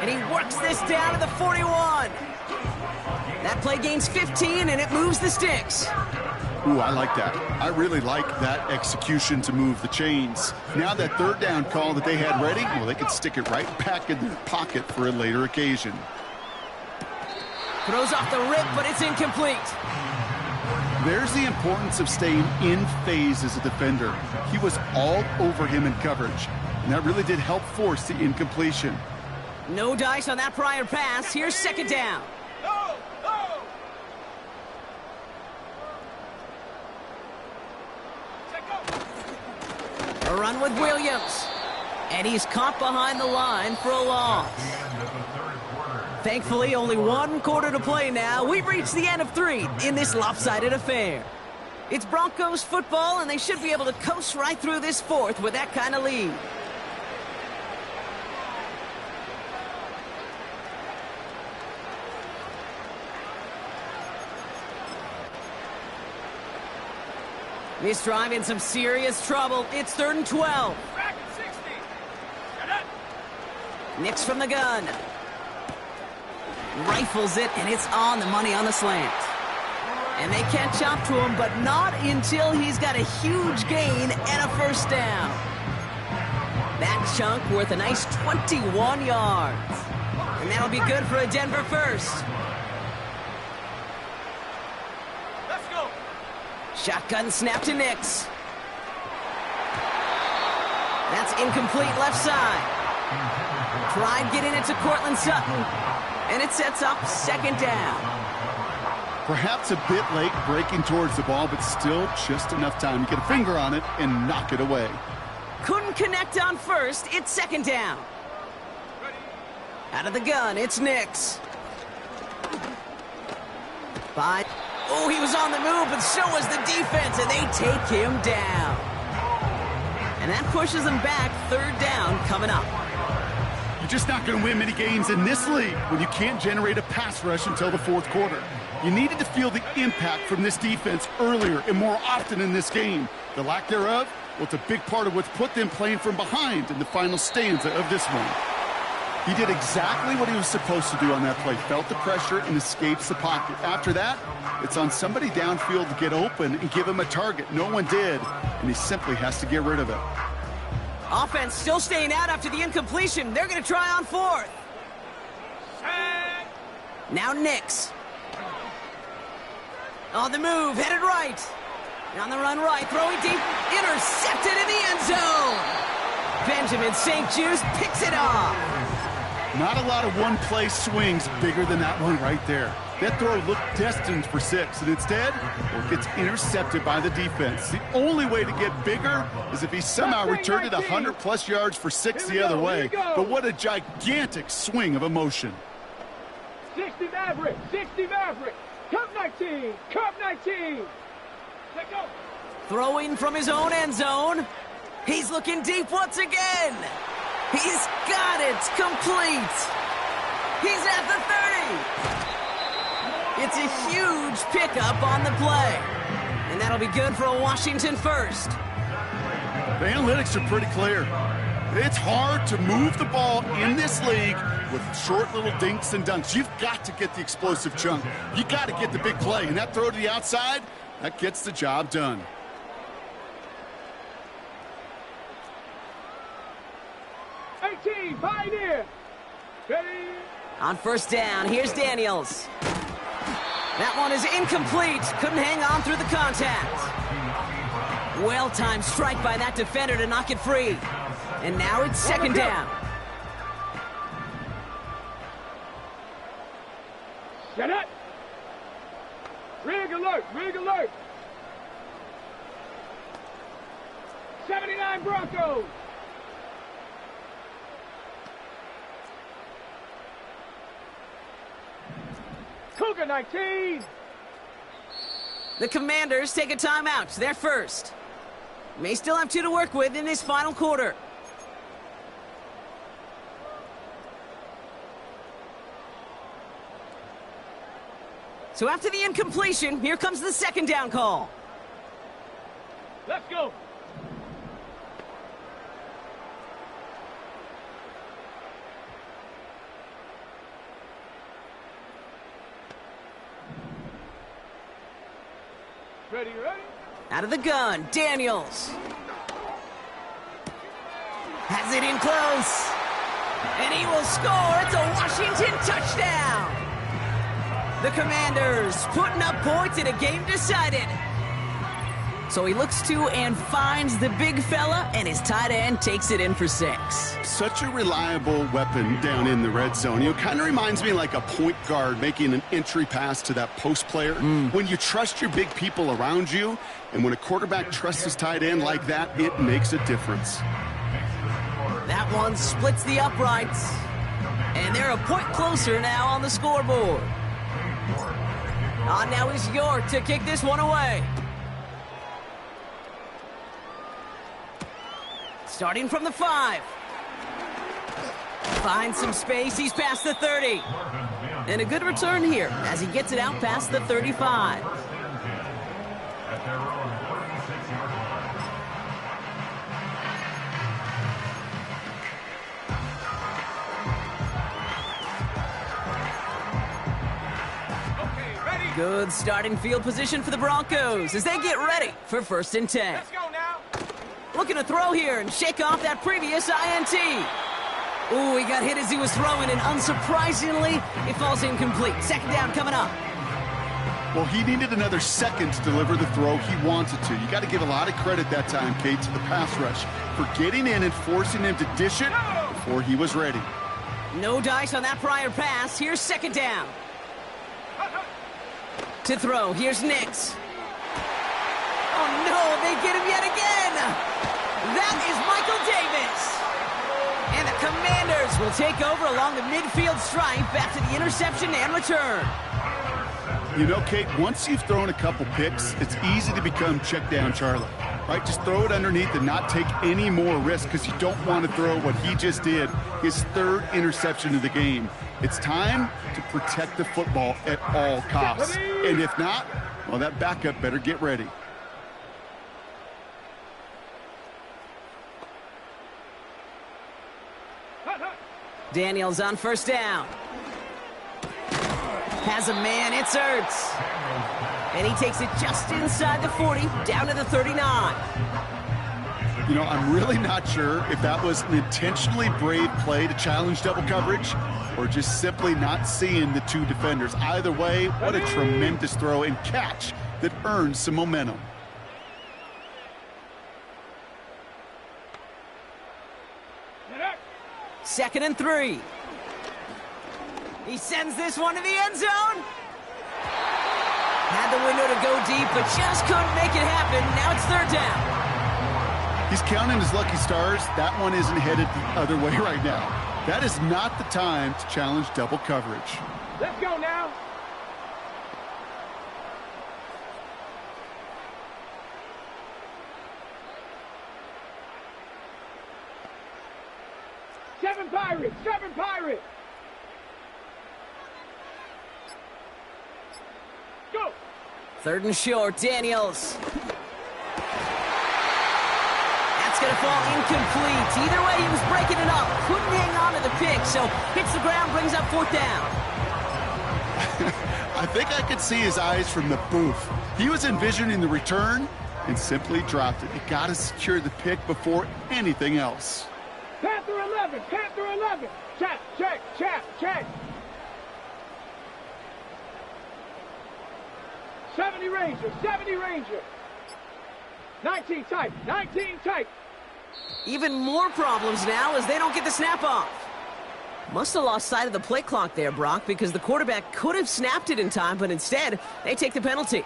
And he works this down to the 41. That play gains 15, and it moves the sticks. Ooh, I like that. I really like that execution to move the chains. Now that 3rd down call that they had ready, well, they can stick it right back in their pocket for a later occasion. Throws off the rip, but it's incomplete. There's the importance of staying in phase as a defender. He was all over him in coverage, and that really did help force the incompletion. No dice on that prior pass. Here's 2nd down. A run with Williams. And he's caught behind the line for a loss. Thankfully, only 1 quarter to play now. We've reached the end of 3 in this lopsided affair. It's Broncos football, and they should be able to coast right through this 4th with that kind of lead. This drive in some serious trouble. It's 3rd and 12. Nix from the gun. Rifles it, and it's on the money on the slant. And they catch up to him, but not until he's got a huge gain and a 1st down. That chunk worth a nice 21 yards. And that'll be good for a Denver 1st. Shotgun snap to Nix. That's incomplete left side. Tried getting it to Cortland Sutton. And it sets up 2nd down. Perhaps a bit late breaking towards the ball, but still just enough time to get a finger on it and knock it away. Couldn't connect on 1st. It's 2nd down. Out of the gun, it's Nix. Oh, he was on the move, but so was the defense, and they take him down. And that pushes them back. 3rd down coming up. You're just not going to win many games in this league when you can't generate a pass rush until the 4th quarter. You needed to feel the impact from this defense earlier and more often in this game. The lack thereof, well, it's a big part of what's put them playing from behind in the final stanza of this one. He did exactly what he was supposed to do on that play. Felt the pressure and escapes the pocket. After that, it's on somebody downfield to get open and give him a target. No one did, and he simply has to get rid of it. Offense still staying out after the incompletion. They're going to try on 4th. Now Nix. On the move, headed right. On the run right, throwing deep, intercepted in the end zone. Benjamin St. Juste picks it off. Not a lot of one-play swings bigger than that one right there. That throw looked destined for 6, and instead, well, it gets intercepted by the defense. The only way to get bigger is if he somehow returned it 100-plus yards for 6 the other way. But what a gigantic swing of emotion. 60 Maverick, 60 Maverick. Cup 19, Cup 19. Let go. Throwing from his own end zone. He's looking deep once again. He's got it, complete. He's at the 30. It's a huge pickup on the play. And that'll be good for a Washington 1st. The analytics are pretty clear. It's hard to move the ball in this league with short little dinks and dunks. You've got to get the explosive chunk. You got to get the big play. And that throw to the outside, that gets the job done. Pioneer. Ready. On 1st down, here's Daniels. That one is incomplete. Couldn't hang on through the contact. Well-timed strike by that defender to knock it free. And now it's second down. Set up. Rig alert, rig alert. 79 Broncos. Cougar 19. The Commanders take a timeout. They're first. May still have 2 to work with in this final quarter. So after the incompletion, here comes the second down call. Let's go. Ready, ready? Out of the gun, Daniels. Has it in close. And he will score. It's a Washington touchdown. The Commanders putting up points in a game decided. So he looks to and finds the big fella, and his tight end takes it in for 6. Such a reliable weapon down in the red zone. You know, kind of reminds me like a point guard making an entry pass to that post player. When you trust your big people around you, and when a quarterback trusts his tight end like that, it makes a difference. That one splits the uprights. And they're a point closer now on the scoreboard. On now is York to kick this one away. Starting from the 5. Finds some space. He's past the 30. And a good return here as he gets it out past the 35. Good starting field position for the Broncos as they get ready for 1st and 10. Let's go now. Looking to throw here and shake off that previous INT. Ooh, he got hit as he was throwing, and unsurprisingly, it falls incomplete. Second down coming up. Well, he needed another second to deliver the throw he wanted to. You got to give a lot of credit that time, Kate, to the pass rush for getting in and forcing him to dish it before he was ready. No dice on that prior pass. Here's second down. To throw, here's Nix. Oh no, they get him yet again. That is Michael Davis. And the Commanders will take over along the midfield stripe after the interception and return. You know, Kate, once you've thrown a couple picks, it's easy to become check down Charlie, right? Just throw it underneath and not take any more risk because you don't want to throw what he just did, his 3rd interception of the game. It's time to protect the football at all costs. And if not, well, that backup better get ready. Daniels on 1st down. Has a man, it's Ertz. And he takes it just inside the 40, down to the 39. You know, I'm really not sure if that was an intentionally brave play to challenge double coverage or just simply not seeing the 2 defenders. Either way, what a tremendous throw and catch that earns some momentum. Second and 3. He sends this one to the end zone. Had the window to go deep, but just couldn't make it happen. Now it's 3rd down. He's counting his lucky stars. That one isn't headed the other way right now. That is not the time to challenge double coverage. Let's go now. Seven Pirates. Go. 3rd and short, Daniels. That's going to fall incomplete. Either way, he was breaking it up. Couldn't hang on to the pick, so hits the ground, brings up 4th down. I think I could see his eyes from the booth. He was envisioning the return and simply dropped it. He got to secure the pick before anything else. Panther 11. Check. 70 Ranger. 19 tight. 19 tight. Even more problems now as they don't get the snap off. Must have lost sight of the play clock there, Brock, because the quarterback could have snapped it in time, but instead, they take the penalty.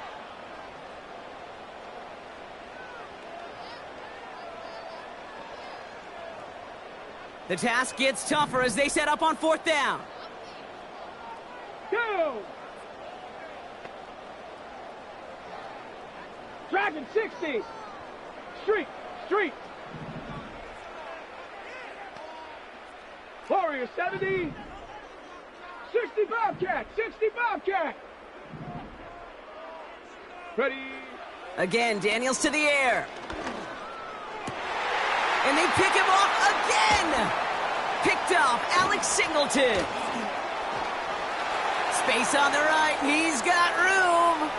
The task gets tougher as they set up on 4th down. Go! Dragon 60. Street. Warrior 70. 60 Bobcat. 60 Bobcat. Ready. Again, Daniels to the air. And they pick him off again. Picked off Alex Singleton. Space on the right. He's got room.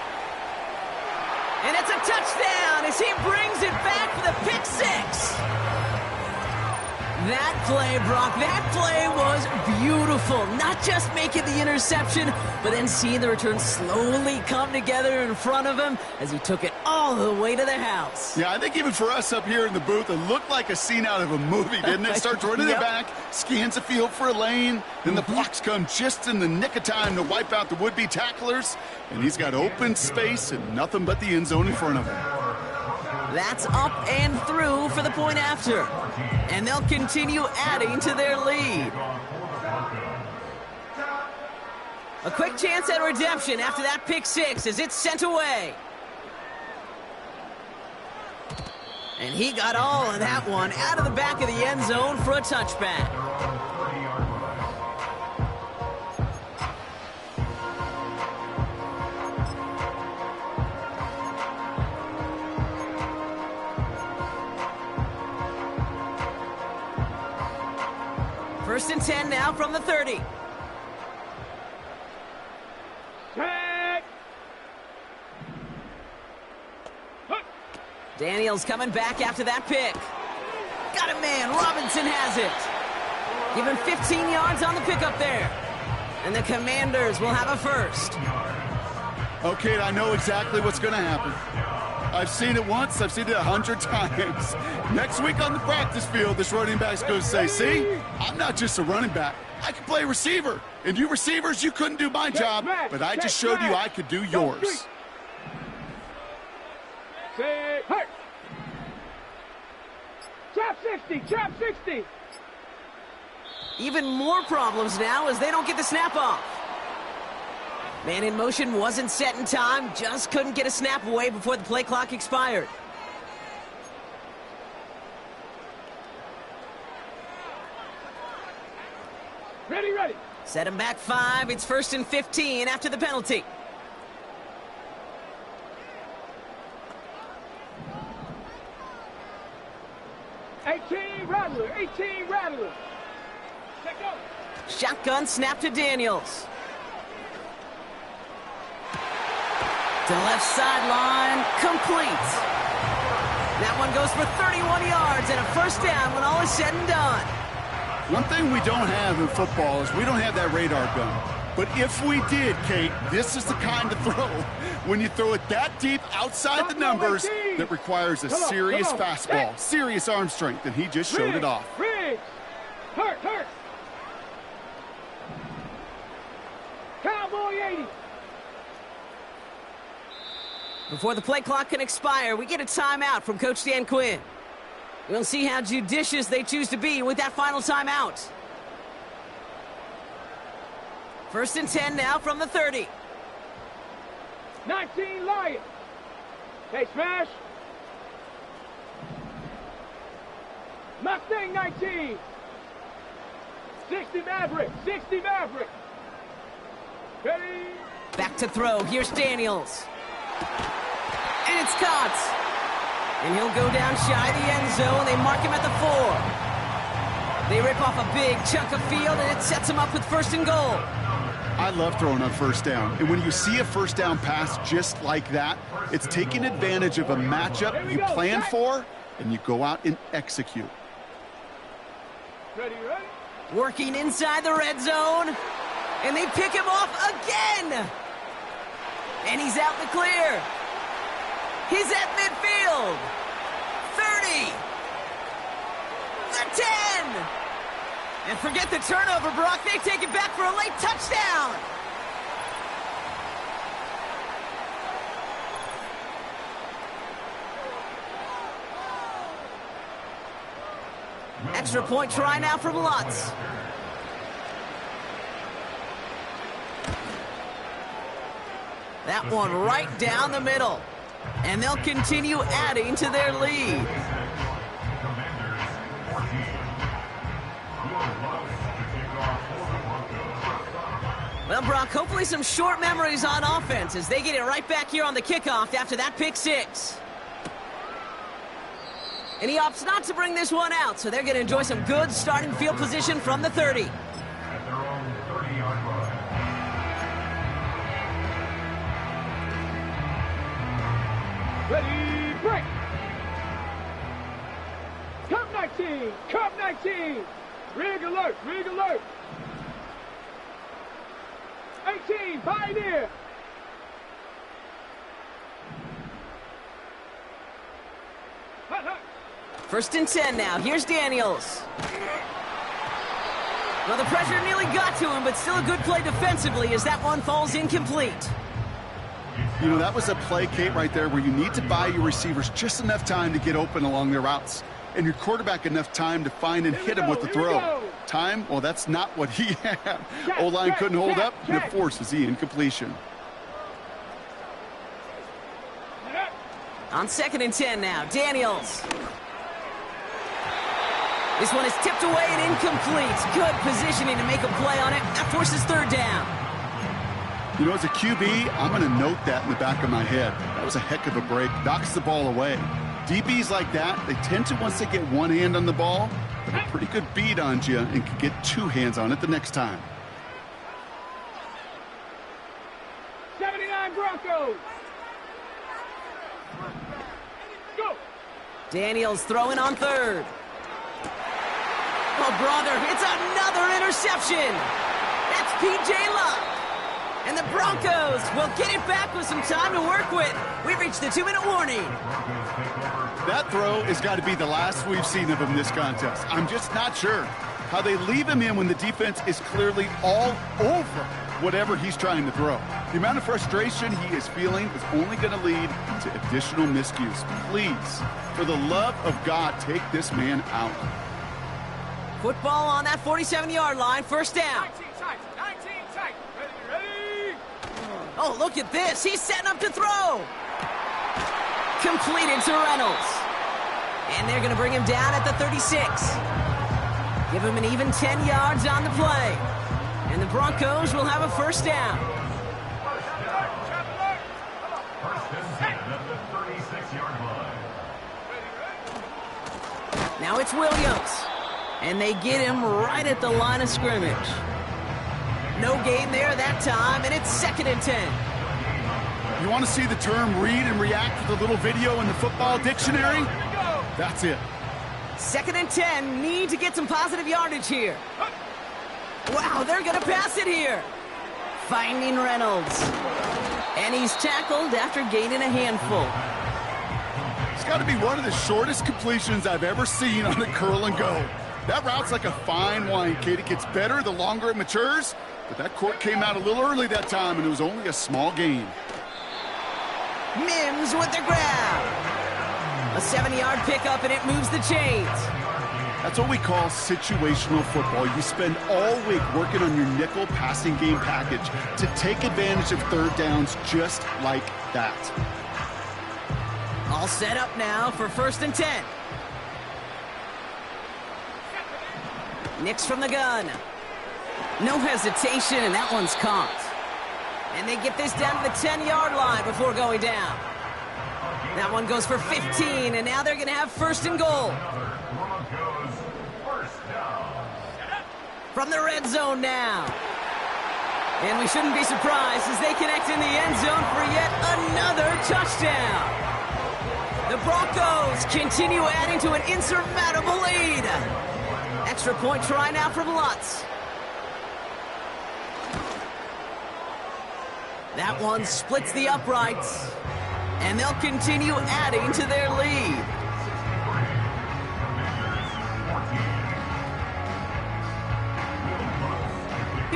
And it's a touchdown as he brings it back for the pick 6. That play, Brock, that play was beautiful. Not just making the interception, but then seeing the return slowly come together in front of him as he took it all the way to the house. Yeah, I think even for us up here in the booth, it looked like a scene out of a movie, didn't it? Starts running it back, scans the field for a lane, then the blocks come just in the nick of time to wipe out the would-be tacklers, and he's got open space and nothing but the end zone in front of him. That's up and through for the point after. And they'll continue adding to their lead. A quick chance at redemption after that pick 6 as it's sent away. And he got all of that one out of the back of the end zone for a touchback. First and 10 now from the 30. Set. Daniels coming back after that pick. Got a man. Robinson has it. Give him 15 yards on the pickup there. And the Commanders will have a first. Okay, I know exactly what's going to happen. I've seen it once. I've seen it 100 times. Next week on the practice field, this running back's going to say, see, I'm not just a running back. I can play receiver. And you receivers, you couldn't do my job, but I just showed you I could do yours. Say, hurt. Trap 60, trap 60. Even more problems now as they don't get the snap off. Man in motion wasn't set in time, just couldn't get a snap away before the play clock expired. Ready. Set him back 5, it's 1st and 15 after the penalty. Rattler. Check out. Shotgun snap to Daniels. To left sideline, complete. That one goes for 31 yards and a first down when all is said and done. One thing we don't have in football is we don't have that radar gun. But if we did, Kate, this is the kind of throw, when you throw it that deep outside the numbers, that requires a serious fastball, serious arm strength, and he just showed it off. Hurt. Cowboy 80. Before the play clock can expire, we get a timeout from Coach Dan Quinn. We'll see how judicious they choose to be with that final timeout. 1st and 10 now from the 30. 19 Lions. Hey, smash. Mustang 19. 60 Maverick. Ready. Back to throw. Here's Daniels. And it's caught. And he'll go down shy of the end zone. They mark him at the 4. They rip off a big chunk of field, and it sets him up with 1st and goal. I love throwing on 1st down. And when you see a 1st down pass just like that, it's taking advantage of a matchup you plan for, and you go out and execute. Ready. Working inside the red zone. And they pick him off again. And he's out in the clear. He's at midfield. And forget the turnover, Brock. They take it back for a late touchdown. Extra point try now from Lutz. That one right down the middle. And they'll continue adding to their lead. Well, Brock, hopefully some short memories on offense as they get it right back here on the kickoff after that pick six. And he opts not to bring this one out, so they're going to enjoy some good starting field position from the 30. Ready, break! Cup 19! Cup 19! Rig alert! Rig alert! 18, Pioneer! Hut, hut. First and 10 now. Here's Daniels. Well, the pressure nearly got to him, but still a good play defensively as that one falls incomplete. You know, that was a play, Kate, right there where you need to buy your receivers just enough time to get open along their routes. And your quarterback enough time to find and hit him with the throw. Time? Well, that's not what he had. O-line couldn't hold up, and it forces the incompletion. On second and 10 now, Daniels. This one is tipped away and incomplete. Good positioning to make a play on it. That forces third down. You know, as a QB, I'm going to note that in the back of my head. That was a heck of a break. Knocks the ball away. DBs like that, they tend to, once they get one hand on the ball, have a pretty good beat on you and can get two hands on it the next time. 79 Broncos! Go! Daniels throwing on third. Oh, brother, it's another interception. That's P.J. Luck. And the Broncos will get it back with some time to work with. We've reached the 2-minute warning. That throw has got to be the last we've seen of him this contest. I'm just not sure how they leave him in when the defense is clearly all over whatever he's trying to throw. The amount of frustration he is feeling is only going to lead to additional miscues. Please, for the love of God, take this man out. Football on that 47-yard line, first down. 19 tight, 19 tight. Ready, ready. Oh, look at this. He's setting up to throw. Completed to Reynolds. And they're going to bring him down at the 36. Give him an even 10 yards on the play. And the Broncos will have a first down. Now it's Williams. And they get him right at the line of scrimmage. No gain there that time, and it's second and 10. You want to see the term read and react with a little video in the football dictionary? That's it. Second and 10, need to get some positive yardage here. Wow, they're going to pass it here. Finding Reynolds. And he's tackled after gaining a handful. It's got to be one of the shortest completions I've ever seen on a curl and go. That route's like a fine wine, Kate. It gets better the longer it matures, but that court came out a little early that time, and it was only a small gain. Mims with the grab. A 70-yard pickup, and it moves the chains. That's what we call situational football. You spend all week working on your nickel passing game package to take advantage of third downs just like that. All set up now for first and 10. Nix from the gun. No hesitation, and that one's caught. And they get this down to the 10-yard line before going down. That one goes for 15, and now they're going to have first and goal. From the red zone now. And we shouldn't be surprised as they connect in the end zone for yet another touchdown. The Broncos continue adding to an insurmountable lead. Extra point try now from Lutz. That one splits the uprights. And they'll continue adding to their lead.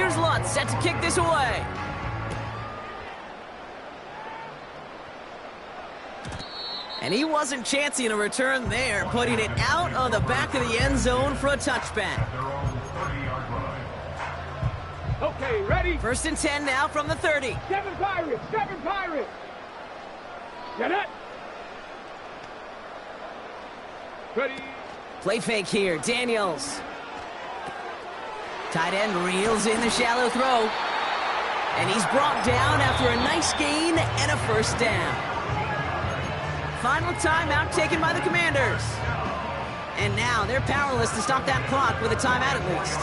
Here's Lutz set to kick this away. And he wasn't chancing a return there, putting it out on the back of the end zone for a touchback. Okay, ready? 1st and 10 now from the 30. Seven Pirates! Seven Pirates! Get it? Ready? Play fake here, Daniels. Tight end reels in the shallow throw. And he's brought down after a nice gain and a first down. Final timeout taken by the Commanders. And now they're powerless to stop that clock with a timeout at least.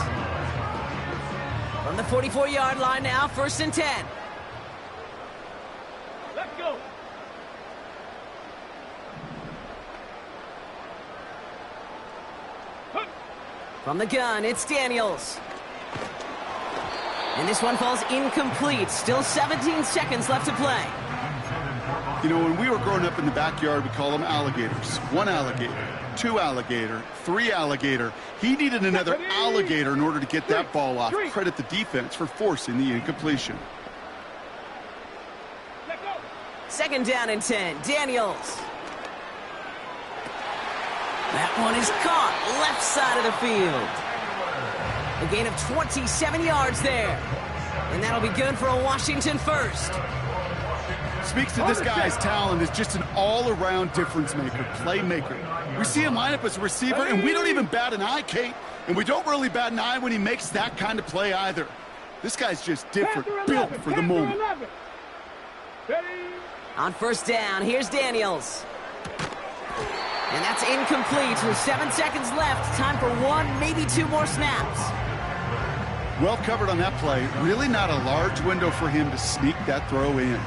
From the 44-yard line now, 1st and 10. Let's go! From the gun, it's Daniels. And this one falls incomplete. Still 17 seconds left to play. You know, when we were growing up in the backyard, we call them alligators. 1 alligator, 2 alligator, 3 alligator. He needed another alligator in order to get that ball off. Credit the defense for forcing the incompletion. Let's go! 2nd down and 10, Daniels. That one is caught, left side of the field. A gain of 27 yards there. And that'll be good for a Washington first. Speaks to this guy's talent as just an all-around difference maker, playmaker. We see him line up as a receiver, and we don't even bat an eye, Kate. And we don't really bat an eye when he makes that kind of play either. This guy's just different, built for the moment. Ready? On 1st down, here's Daniels. And that's incomplete with 7 seconds left. Time for 1, maybe 2 more snaps. Well covered on that play. Really not a large window for him to sneak that throw in.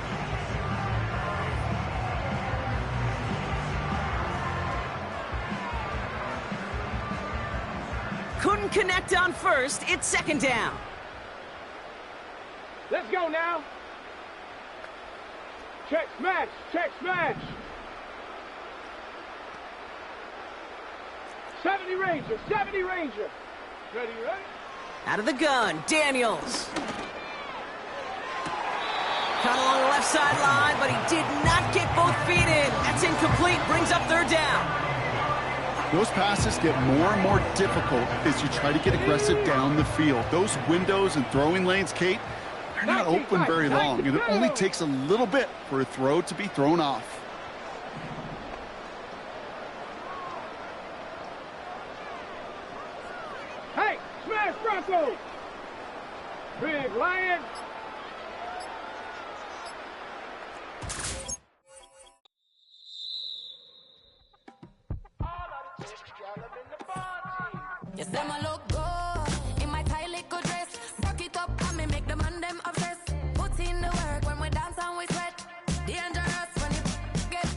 Couldn't connect on 1st. It's 2nd down. Let's go now. Check smash, check smash. 70 Ranger, 70 Ranger. Ready, ready? Out of the gun, Daniels. Caught along the left sideline, but he did not get both feet in. That's incomplete, brings up 3rd down. Those passes get more and more difficult as you try to get aggressive down the field. Those windows and throwing lanes, Kate, they're not open very long, and it only takes a little bit for a throw to be thrown off. Hey, smash Bronco! Big Lion! Yes, them a look good in my tight little dress. Rock it up and me make the man them obsessed. Put in the work when we dance and we sweat. Dangerous when you get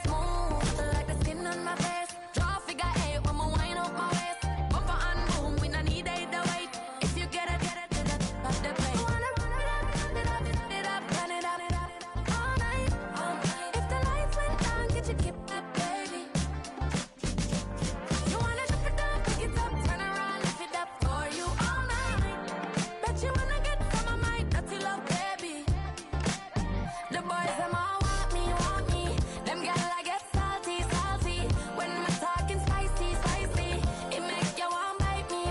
smooth like the skin on my face. Draw figure 8 when we wind up my waist. Bumper and boom, we no need either wait. If you get it, to the top of the plate. You wanna run it up, run it up all night. If the lights went down, get your kip up, baby. You wanna drop it down, pick it up, turn around, lift it up for you all night. Bet you wanna get some of my dirty love, baby. The boys them all want me. Them gyal I get salty. When me talking spicy. It make you want bite me.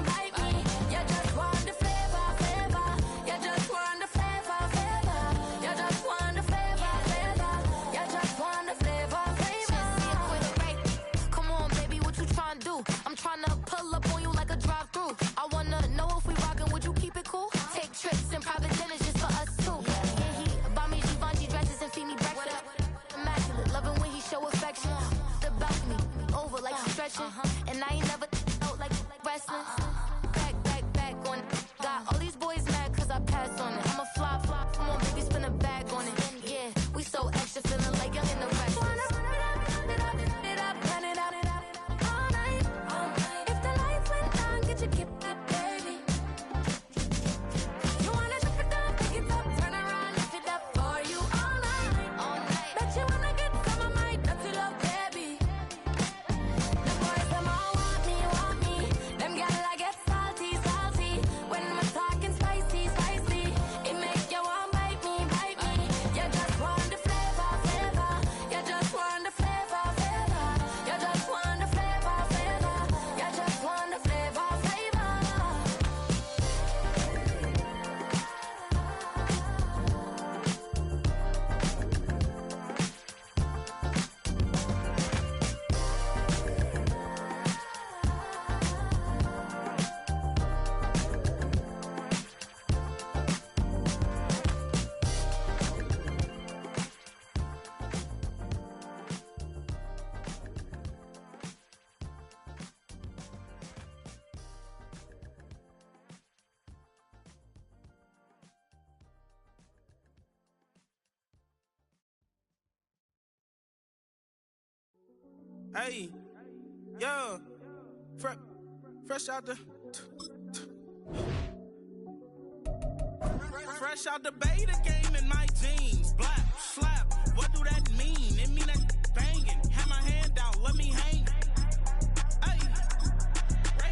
You just want the flavor. You just want the flavor. You just want the flavor. You just want the flavor. Come on, baby, what you tryna do? I'm tryna pull up on you like a drive-through. I wanna know if we rockin', would you keep it cool? Take trips and private dinners just for us two. Yeah, he buy me Givenchy dresses and feed me breakfast. Immaculate, loving when he show affection. The balcony, over like she's stretching. And I ain't never out like wrestling. Back on it. Got all these boys mad cause I passed on it. I'm a flop. Come on, baby, spin a bag on it. Yeah, we so extra, feeling like young in the rest. Run it up all night. If the lights went down, get your kip up, baby. You wanna drop it down, pick it up, turn around, lift it up for you all night. Bet you wanna get some of my dirty love, baby. The boys them all want me. Them gyal I get salty. When we're talking spicy. Hey, yo, fresh out the beta game in my jeans. Black, slap, what do that mean? It mean that banging. Have my hand out, let me hang. Hey,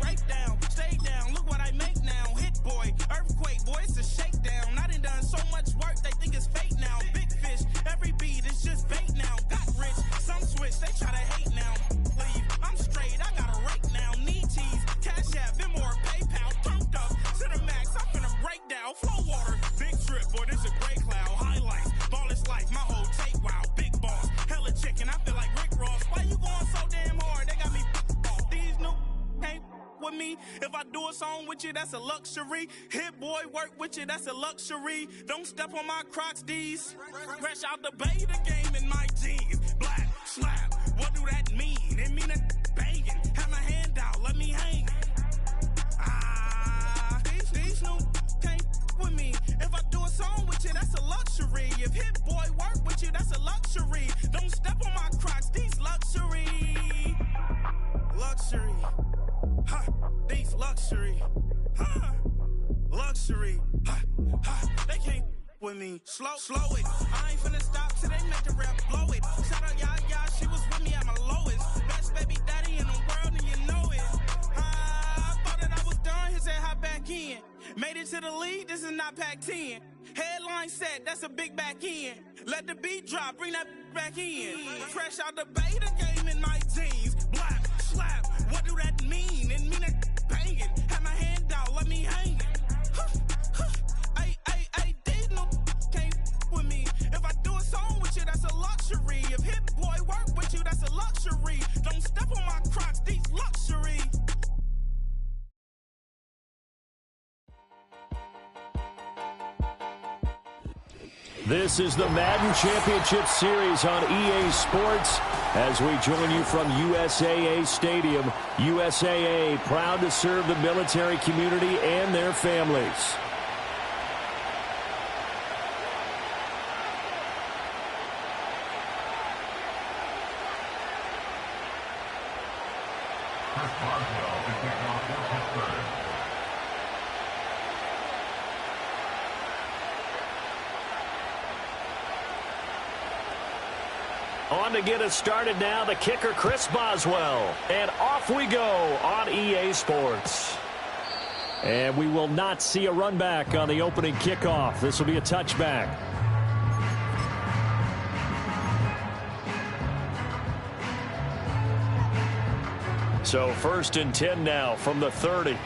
break down, stay down, look what I make now. Hit boy, earthquake, boy, it's a shakedown. I done so much work, they think it's fake now. Big fish, every beat is just bait now. Got rich, some switch, they try to hate now. Leave, I'm straight, I got a rake now. Need tease, cash app, Venmo or PayPal. Turned up to the max, I'm finna break down. Flow water, big trip, boy, this a gray cloud. Highlights, ball is life, my whole tape, wow. Big boss, hella chicken, I feel like Rick Ross. Why you going so damn hard? They got me off. These new can't with me. If I do a song with you, that's a luxury. Hit boy, work with you, that's a luxury. Don't step on my Crocs, D's. Fresh out the beta game in my jeans. Black, slap, what do that mean? It mean that banging. Have my hand out, let me hang. These new can't with me. If I do a song with you, that's a luxury. If hit boy, work with you, that's a luxury. Don't step on my Crocs, these luxury. Luxury. Ha, these luxury. Ha, luxury. Ha, ha, they can't with me. Slow it. I ain't finna stop till they make the rap blow it. Shout out y'all, she was with me at my lowest. Best baby daddy in the world and you know it. I thought that I was done, he said hop back in. Made it to the lead, this is not Pac-10. Headline set, that's a big back end. Let the beat drop, bring that back in. Fresh out the beta game in my jeans. Black, slap, what do that mean? It mean that banging. Have my hand out, let me hang. Ay, these no can't with me. If I do a song with you, that's a luxury. If hit boy work with you, that's a luxury. Don't step on my Crocs, these luxury. This is the Madden Championship Series on EA Sports as we join you from USAA Stadium. USAA proud to serve the military community and their families. On to get us started now, the kicker, Chris Boswell. And off we go on EA Sports. And we will not see a run back on the opening kickoff. This will be a touchback. So 1st and 10 now from the 30.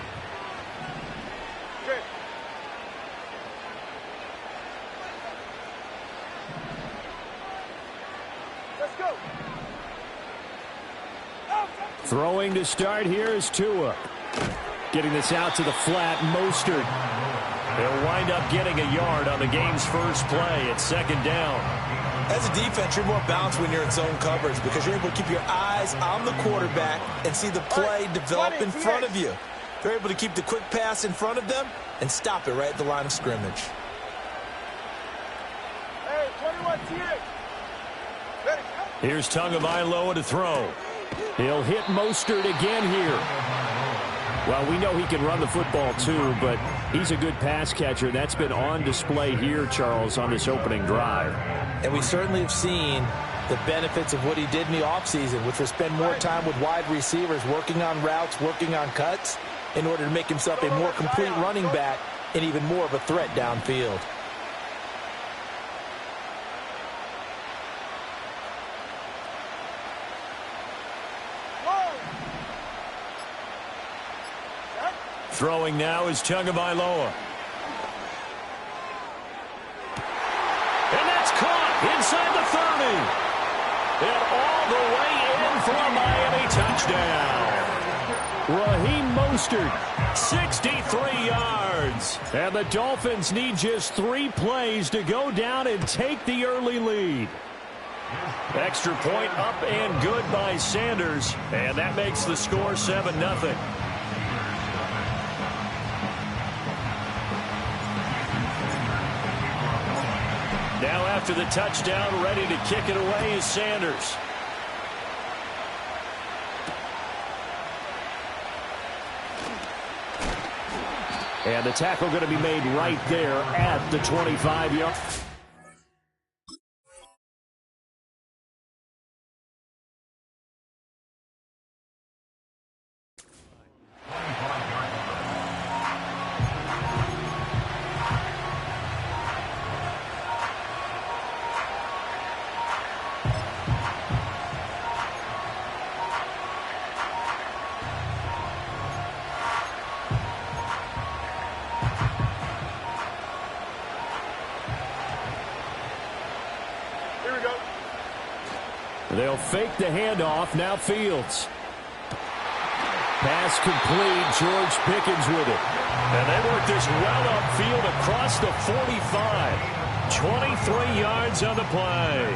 Throwing to start here is Tua. Getting this out to the flat, Mostert. They'll wind up getting a yard on the game's first play. It's 2nd down. As a defense, you're more balanced when you're in zone coverage because you're able to keep your eyes on the quarterback and see the play develop in front of you. They're able to keep the quick pass in front of them and stop it right at the line of scrimmage. Hey, 21 TX. Here's Tagovailoa to throw. He'll hit Mostert again here. Well, we know he can run the football too, but he's a good pass catcher. That's been on display here, Charles, on this opening drive. And we certainly have seen the benefits of what he did in the offseason, which was spend more time with wide receivers, working on routes, working on cuts, in order to make himself a more complete running back and even more of a threat downfield. Throwing now is Tagovailoa. And that's caught inside the 30. And all the way in for a Miami touchdown. Raheem Mostert, 63 yards. And the Dolphins need just 3 plays to go down and take the early lead. Extra point up and good by Sanders. And that makes the score 7-0. Now after the touchdown, ready to kick it away is Sanders. And the tackle going to be made right there at the 25-yard. They'll fake the handoff. Now Fields. Pass complete. George Pickens with it. And they work this well upfield across the 45. 23 yards on the play.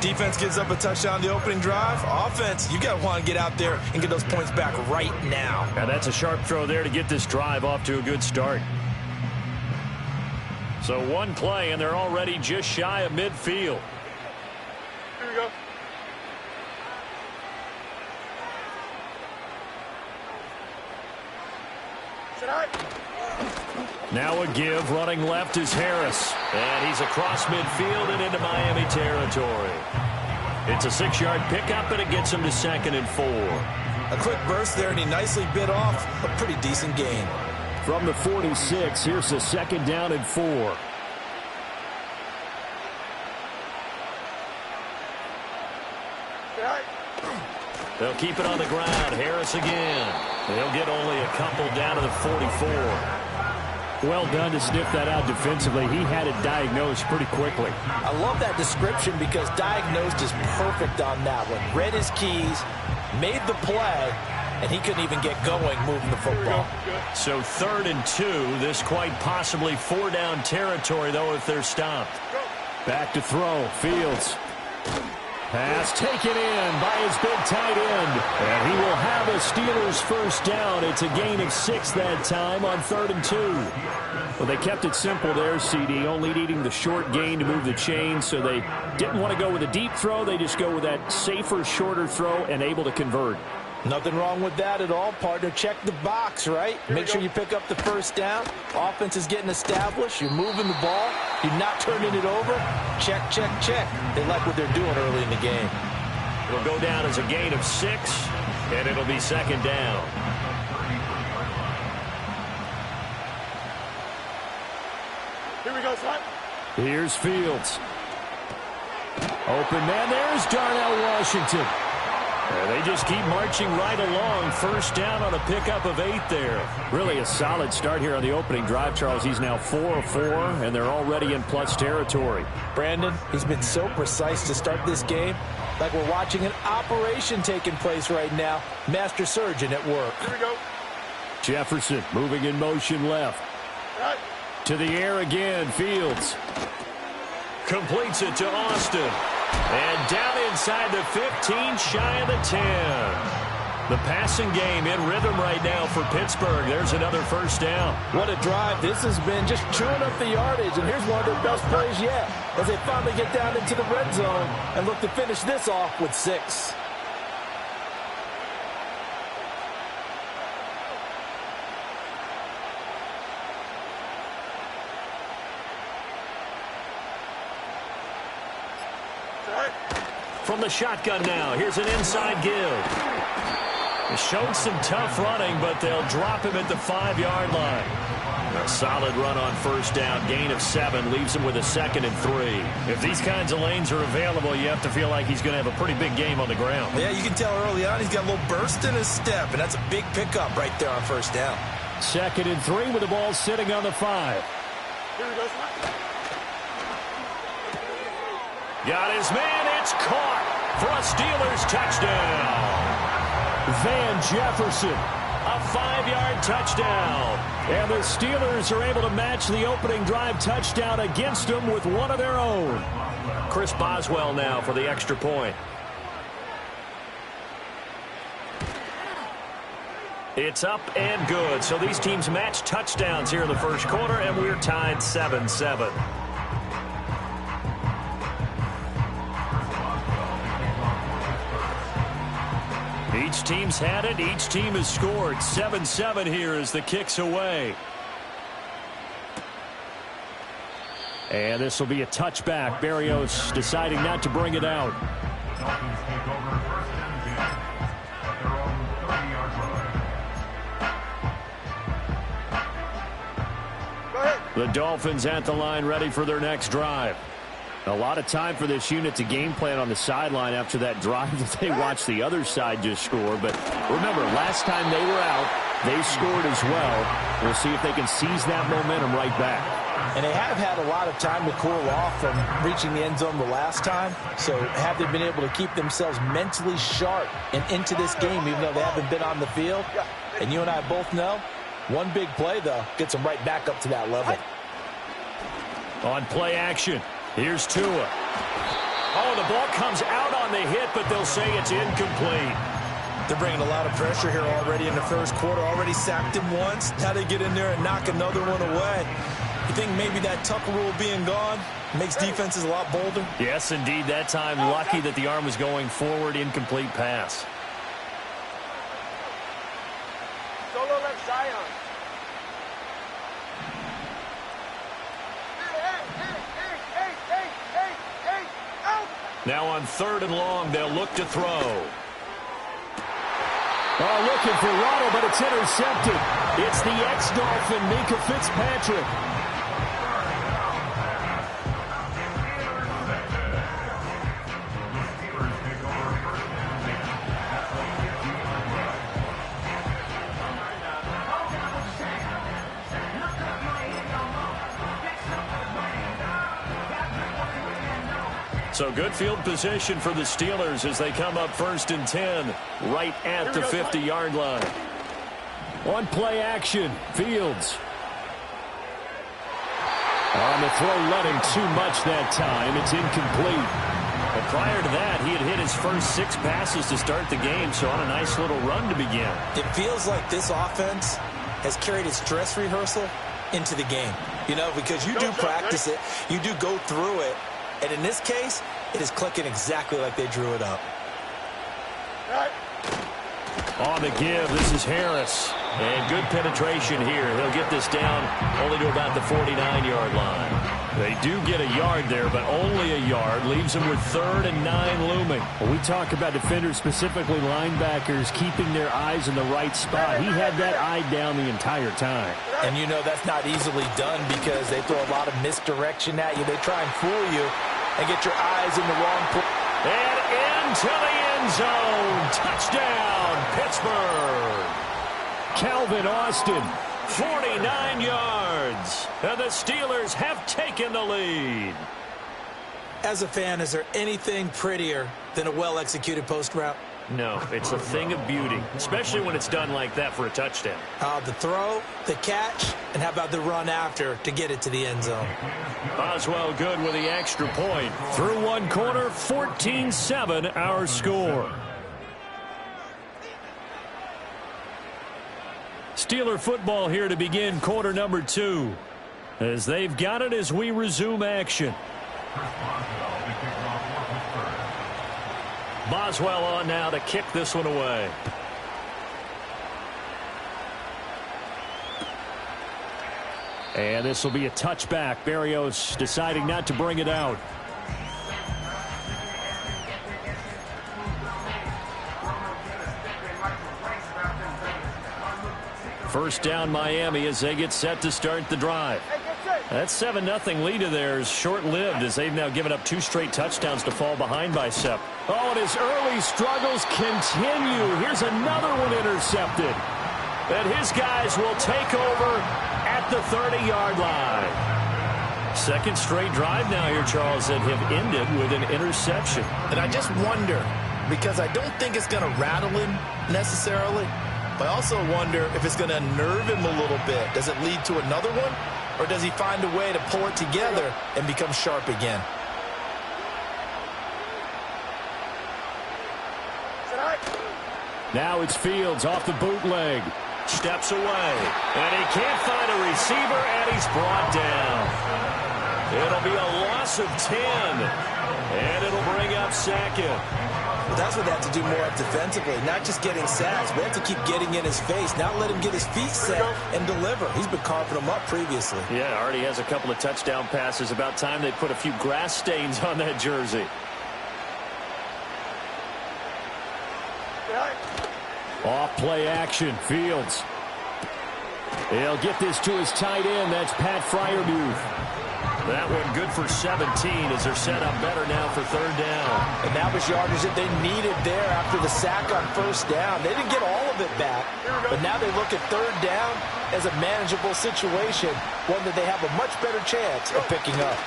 Defense gives up a touchdown the opening drive. Offense, you got to want to get out there and get those points back right now. And that's a sharp throw there to get this drive off to a good start. So one play, and they're already just shy of midfield. Here we go. Now a give. Running left is Harris. And he's across midfield and into Miami territory. It's a 6-yard pickup, and it gets him to 2nd and 4. A quick burst there, and he nicely bit off a pretty decent gain. From the 46, here's the 2nd down and 4. They'll keep it on the ground. Harris again. They'll get only a couple down to the 44. Well done to sniff that out defensively. He had it diagnosed pretty quickly. I love that description because diagnosed is perfect on that one. Read his keys, made the play, and he couldn't even get going moving the football. So 3rd and 2. This quite possibly 4-down territory, though, if they're stopped. Back to throw. Fields. Pass taken in by his big tight end. And he will have a Steelers first down. It's a gain of 6 that time on 3rd and 2. Well, they kept it simple there, CD, only needing the short gain to move the chain, so they didn't want to go with a deep throw. They just go with that safer, shorter throw and able to convert. Nothing wrong with that at all, partner. Check the box, right? Make sure you pick up the first down. Offense is getting established. You're moving the ball. You're not turning it over. Check, check, check. They like what they're doing early in the game. It'll go down as a gain of 6, and it'll be 2nd down. Here we go, son. Here's Fields. Open man. There's Darnell Washington. And they just keep marching right along. First down on a pickup of 8 there. Really a solid start here on the opening drive, Charles. He's now 4 of 4, and they're already in plus territory. Brandon, he's been so precise to start this game. Like we're watching an operation taking place right now. Master surgeon at work. Here we go. Jefferson moving in motion left. Right. To the air again. Fields completes it to Austin. And down inside the 15, shy of the 10. The passing game in rhythm right now for Pittsburgh. There's another first down. What a drive. This has been just chewing up the yardage. And here's one of their best plays yet as they finally get down into the red zone and look to finish this off with 6. From the shotgun now, here's an inside give. They showed some tough running, but they'll drop him at the 5-yard line. A solid run on first down, gain of 7, leaves him with a 2nd and 3. If these kinds of lanes are available, you have to feel like he's going to have a pretty big game on the ground. Yeah, you can tell early on he's got a little burst in his step, and that's a big pickup right there on first down. 2nd and 3 with the ball sitting on the 5. Here we go, son. Got his man, it's caught for a Steelers touchdown. Van Jefferson, a 5-yard touchdown. And the Steelers are able to match the opening drive touchdown against them with one of their own. Chris Boswell now for the extra point. It's up and good. So these teams match touchdowns here in the first quarter, and we're tied 7-7. Each team's had it. Each team has scored. 7-7 here as the kick's away. And this will be a touchback. Berrios deciding not to bring it out. The Dolphins at the line, ready for their next drive. A lot of time for this unit to game plan on the sideline after that drive that they watched the other side just score. But remember, last time they were out, they scored as well. We'll see if they can seize that momentum right back. And they have had a lot of time to cool off from reaching the end zone the last time. So have they been able to keep themselves mentally sharp and into this game, even though they haven't been on the field? And you and I both know, one big play, though, gets them right back up to that level. On play action, here's Tua. Oh, the ball comes out on the hit, but they'll say it's incomplete. They're bringing a lot of pressure here already in the first quarter. Already sacked him once. Now they get in there and knock another one away. You think maybe that Tucker rule being gone makes defenses a lot bolder? Yes, indeed. That time, lucky that the arm was going forward. Incomplete pass. Solo left Zion. Now on 3rd and long, they'll look to throw. Oh, looking for Waddle, but it's intercepted. It's the ex-Dolphin, Minkah Fitzpatrick. So good field position for the Steelers as they come up 1st and 10, right at the 50-yard line. On play action, Fields. On the throw, letting too much that time. It's incomplete. But prior to that, he had hit his first 6 passes to start the game, so on a nice little run to begin. It feels like this offense has carried its dress rehearsal into the game. You know, because you do practice it, you do go through it, and in this case, it is clicking exactly like they drew it up. On the give, this is Harris. And good penetration here. He'll get this down only to about the 49-yard line. They do get a yard there, but only a yard. Leaves them with 3rd and 9 looming. When we talk about defenders, specifically linebackers, keeping their eyes in the right spot, he had that eye down the entire time. And you know that's not easily done because they throw a lot of misdirection at you. They try and fool you and get your eyes in the wrong place. And into the end zone. Touchdown, Pittsburgh. Calvin Austin, 49 yards. And the Steelers have taken the lead. As a fan, is there anything prettier than a well-executed post route? No, it's a thing of beauty, especially when it's done like that for a touchdown. The throw, the catch, and how about the run after to get it to the end zone? Boswell good with the extra point. Through one quarter, 14-7 our score. Steeler football here to begin quarter number 2. As they've got it as we resume action. Boswell on now to kick this one away. And this will be a touchback. Berrios deciding not to bring it out. First down Miami as they get set to start the drive. That 7-0 lead of theirs short-lived as they've now given up 2 straight touchdowns to fall behind by Sep. Oh, and his early struggles continue. Here's another one intercepted. And his guys will take over at the 30-yard line. Second straight drive now here, Charles, that have ended with an interception. And I just wonder, because I don't think it's going to rattle him necessarily, but I also wonder if it's going to unnerve him a little bit. Does it lead to another one? Or does he find a way to pull it together and become sharp again? Now it's Fields off the bootleg. Steps away. And he can't find a receiver, and he's brought down. It'll be a loss of 10. And it'll bring up second. Well, that's what they have to do more defensively, not just getting sacks, but they have to keep getting in his face, not let him get his feet set and deliver. He's been carving them up previously. Yeah, already has a couple of touchdown passes. About time they put a few grass stains on that jersey. Off play action, Fields. He'll get this to his tight end. That's Pat Fryermuth. That one good for 17 as they're set up better now for third down. And that was yardage that they needed there after the sack on first down. They didn't get all of it back, but now they look at third down as a manageable situation, one that they have a much better chance of picking up.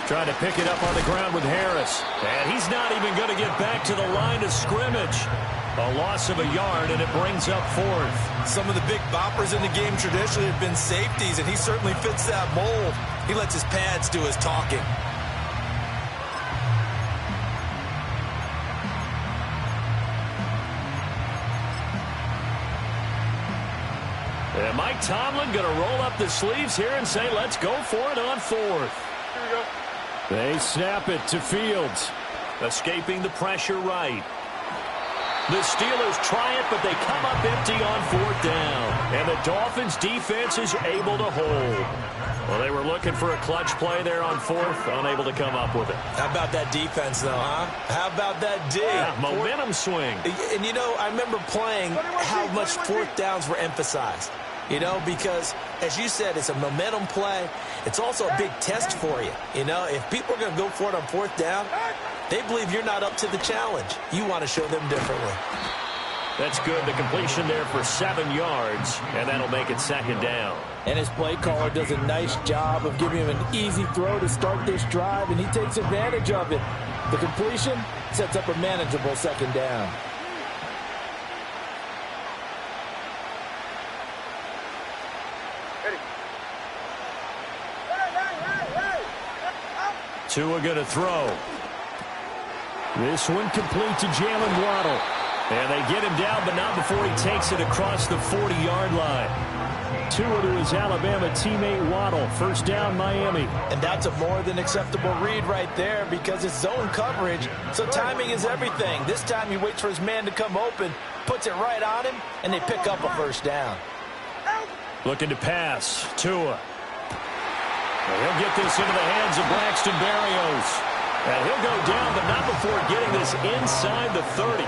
Trying to pick it up on the ground with Harris. And he's not even going to get back to the line of scrimmage. A loss of a yard, and it brings up fourth. Some of the big boppers in the game traditionally have been safeties, and he certainly fits that mold. He lets his pads do his talking. And Mike Tomlin going to roll up the sleeves here and say, let's go for it on fourth. Here we go. They snap it to Fields. Escaping the pressure right. The Steelers try it, but they come up empty on fourth down. And the Dolphins' defense is able to hold. Well, they were looking for a clutch play there on fourth, unable to come up with it. How about that defense, though, huh? How about that dig? Yeah, momentum swing. And, you know, I remember playing how much fourth downs were emphasized. You know, because, as you said, it's a momentum play. It's also a big test for you. You know, if people are going to go for it on fourth down, they believe you're not up to the challenge. You want to show them differently. That's good. The completion there for 7 yards, and that'll make it second down. And his play caller does a nice job of giving him an easy throw to start this drive, and he takes advantage of it. The completion sets up a manageable second down. Tua going to throw. This one complete to Jalen Waddle. And they get him down, but not before he takes it across the 40-yard line. Tua to his Alabama teammate Waddle. First down, Miami. And that's a more than acceptable read right there because it's zone coverage, so timing is everything. This time he waits for his man to come open, puts it right on him, and they pick up a first down. Looking to pass. Tua. And he'll get this into the hands of Braxton Berrios. And he'll go down, but not before getting this inside the 30.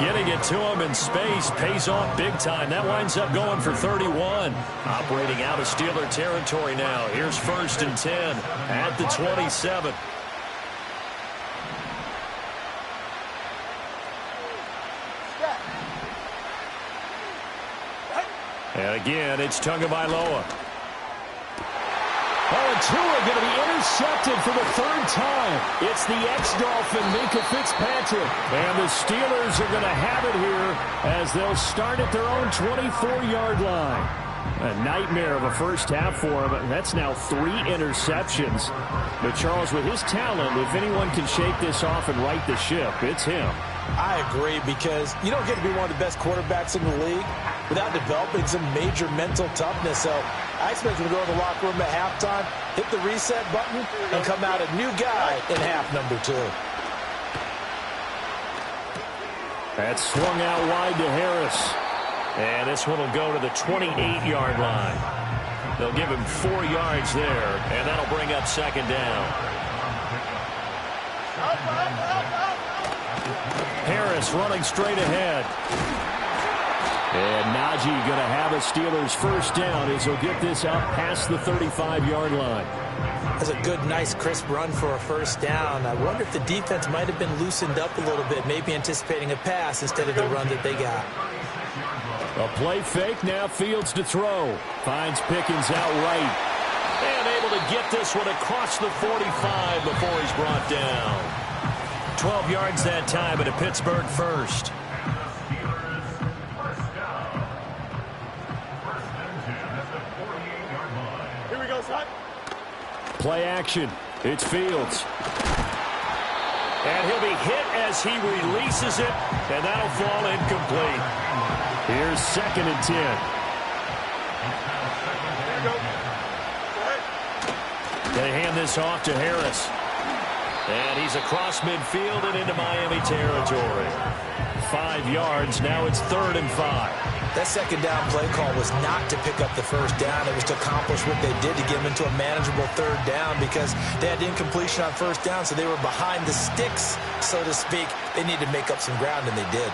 Getting it to him in space pays off big time. That winds up going for 31. Operating out of Steeler territory now. Here's 1st and 10 at the 27. And again, it's Tagovailoa. Oh, and Tua going to be intercepted for the 3rd time. It's the ex-Dolphin, Minkah Fitzpatrick. And the Steelers are going to have it here as they'll start at their own 24-yard line. A nightmare of a first half for him. That's now 3 interceptions. But Charles, with his talent, if anyone can shake this off and right the ship, it's him. I agree, because you don't get to be one of the best quarterbacks in the league without developing some major mental toughness. So I expect him to go to the locker room at halftime, hit the reset button, and come out a new guy in half number 2. That's swung out wide to Harris. And this one will go to the 28-yard line. They'll give him 4 yards there, and that'll bring up second down. Harris running straight ahead. And Najee going to have a Steelers first down as he'll get this up past the 35-yard line. That's a good, nice, crisp run for a first down. I wonder if the defense might have been loosened up a little bit, maybe anticipating a pass instead of the run that they got. A play fake, now Fields to throw. Finds Pickens out right. And able to get this one across the 45 before he's brought down. 12 yards that time at a Pittsburgh first. Here we go, son. Play action. It's Fields. And he'll be hit as he releases it, and that'll fall incomplete. Here's 2nd and 10. Here we go. They hand this off to Harris. And he's across midfield and into Miami territory. 5 yards. Now it's 3rd and 5. That second down play call was not to pick up the first down. It was to accomplish what they did to get them into a manageable 3rd down because they had incompletion on first down, so they were behind the sticks, so to speak. They needed to make up some ground, and they did.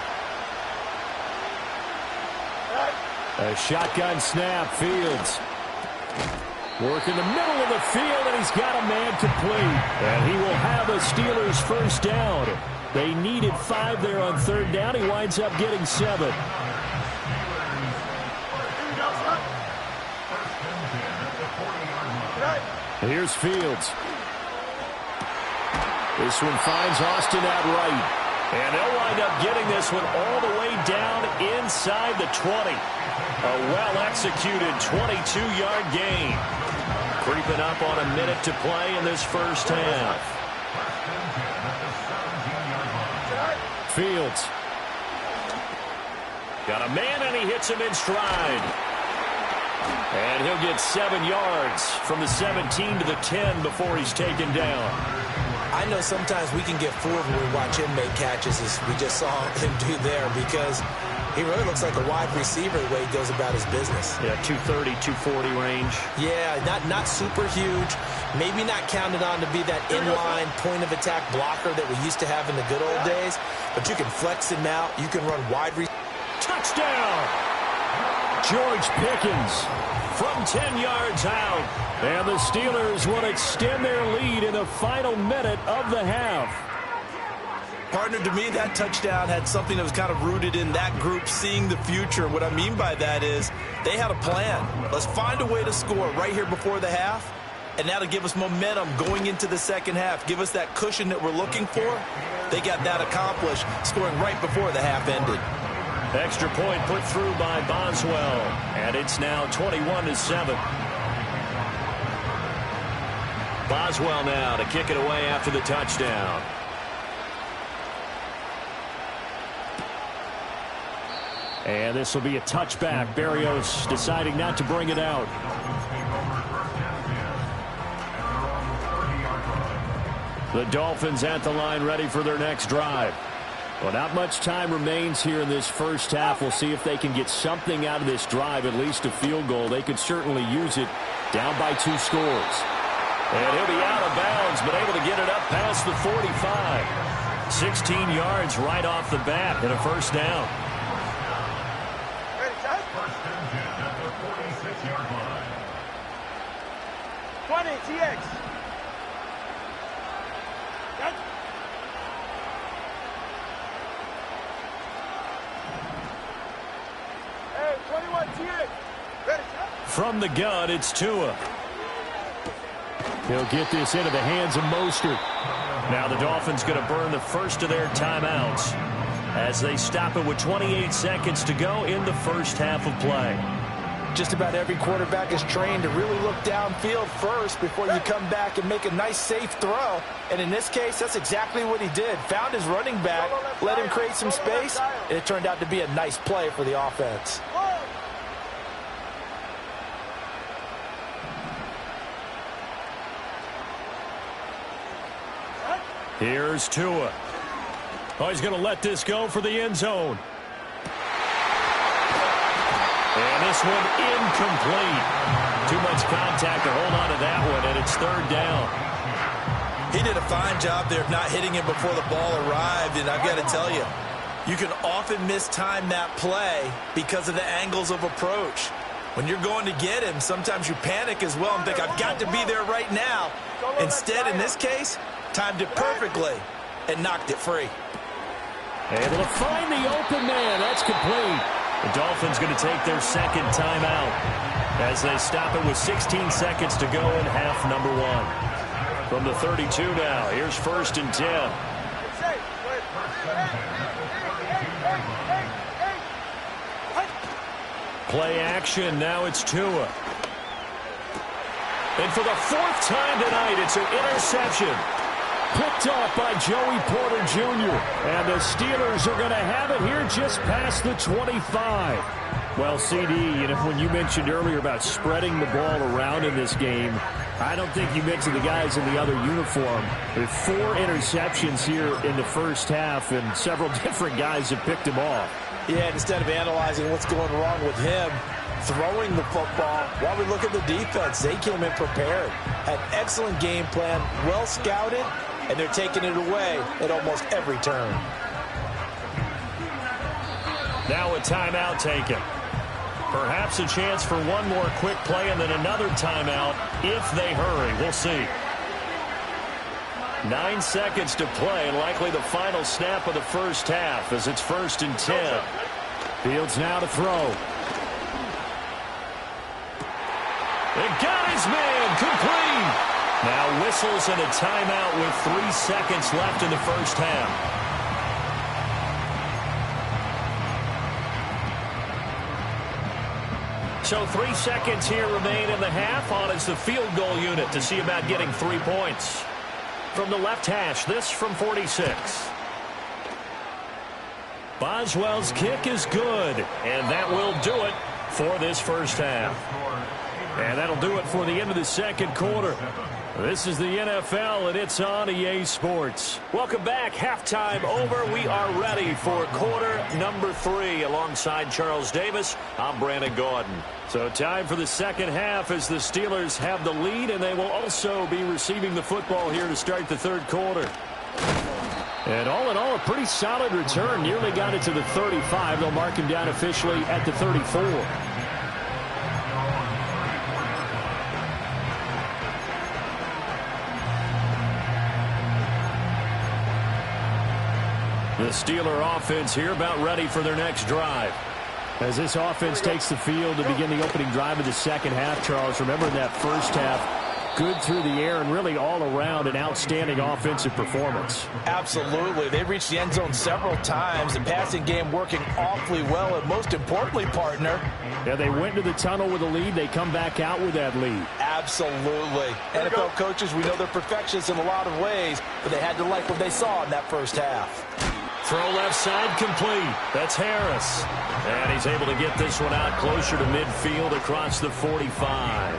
A shotgun snap. Fields work in the middle of the field, and he's got a man complete. And he will have a Steelers first down. They needed 5 there on 3rd down. He winds up getting 7. Here's Fields. This one finds Austin at right. And they'll wind up getting this one all the way down inside the 20. A well-executed 22-yard gain. Creeping up on a minute to play in this first half. Fields. Got a man, and he hits him in stride. And he'll get 7 yards from the 17 to the 10 before he's taken down. I know sometimes we can get fooled when we watch him make catches, as we just saw him do there, because he really looks like a wide receiver the way he goes about his business. Yeah, 230, 240 range. Yeah, not super huge. Maybe not counted on to be that inline point-of-attack blocker that we used to have in the good old days, but you can flex him out. You can run wide. Touchdown! George Pickens from 10 yards out. And the Steelers will extend their lead in the final minute of the half. Partner, to me, that touchdown had something that was kind of rooted in that group seeing the future. What I mean by that is they had a plan. Let's find a way to score right here before the half, and that'll give us momentum going into the second half. Give us that cushion that we're looking for. They got that accomplished, scoring right before the half ended. Extra point put through by Boswell, and it's now 21-7. Boswell now to kick it away after the touchdown. And this will be a touchback. Berrios deciding not to bring it out. The Dolphins at the line, ready for their next drive. Well, not much time remains here in this first half. We'll see if they can get something out of this drive, at least a field goal. They could certainly use it, down by 2 scores. And he'll be out of bounds, but able to get it up past the 45. 16 yards right off the bat and a first down. 20, TX. Hey, 21, TX. Ready, From the gun, it's Tua. He'll get this into the hands of Mostert. Now the Dolphins going to burn the first of their timeouts as they stop it with 28 seconds to go in the first half of play. Just about every quarterback is trained to really look downfield first before you come back and make a nice, safe throw. And in this case, that's exactly what he did. Found his running back, let him create some space, and it turned out to be a nice play for the offense. Here's Tua. Oh, he's going to let this go for the end zone. And this one incomplete. Too much contact to hold on to that one, and it's third down. He did a fine job there of not hitting him before the ball arrived, and I've got to tell you, you can often mistime that play because of the angles of approach. When you're going to get him, sometimes you panic as well and think, I've got to be there right now. Instead, in this case, timed it perfectly and knocked it free. Able to find the open man. That's complete. The Dolphins going to take their second timeout as they stop it with 16 seconds to go in half number 1. From the 32 now, here's 1st and 10. Play action, now it's Tua. And for the 4th time tonight, it's an interception. Picked off by Joey Porter Jr. And the Steelers are going to have it here just past the 25. Well, CD, when you mentioned earlier about spreading the ball around in this game, I don't think you mentioned the guys in the other uniform. There's 4 interceptions here in the first half, and several different guys have picked him off. Yeah, instead of analyzing what's going wrong with him throwing the football, while we look at the defense, they came in prepared. Had excellent game plan, well scouted, and they're taking it away at almost every turn. Now a timeout taken. Perhaps a chance for one more quick play and then another timeout if they hurry. We'll see. 9 seconds to play, likely the final snap of the first half as it's 1st and 10. Fields now to throw. It got his man, complete. Now whistles and a timeout with 3 seconds left in the first half. So 3 seconds here remain in the half. On is the field goal unit to see about getting 3 points. From the left hash, this from 46. Boswell's kick is good, and that will do it for this first half. And that'll do it for the end of the second quarter. This is the NFL, and it's on EA Sports. Welcome back. Halftime over. We are ready for quarter number 3. Alongside Charles Davis, I'm Brandon Gaudin. So time for the second half as the Steelers have the lead, and they will also be receiving the football here to start the third quarter. And all in all, a pretty solid return. Nearly got it to the 35. They'll mark him down officially at the 34. The Steeler offense here about ready for their next drive. As this offense takes the field to begin the opening drive of the second half, Charles, remember in that first half, good through the air and really all around an outstanding offensive performance. Absolutely. They reached the end zone several times. The passing game working awfully well, and most importantly, partner. Yeah, they went to the tunnel with a lead. They come back out with that lead. Absolutely. NFL coaches, we know they're perfectionists in a lot of ways, but they had to like what they saw in that first half. Throw left side complete. That's Harris. And he's able to get this one out closer to midfield across the 45.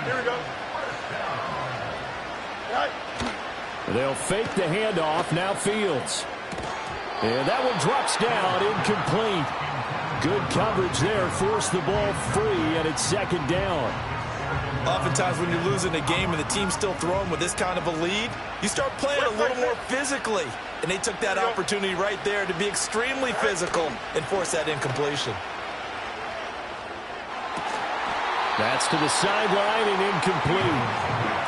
Here we go. They'll fake the handoff. Now Fields. And that one drops down, incomplete. Good coverage there. Forced the ball free, and it's second down. Oftentimes when you're losing a game and the team's still throwing with this kind of a lead, you start playing a little more physically. And they took that opportunity right there to be extremely physical and force that incompletion. That's to the sideline and incomplete.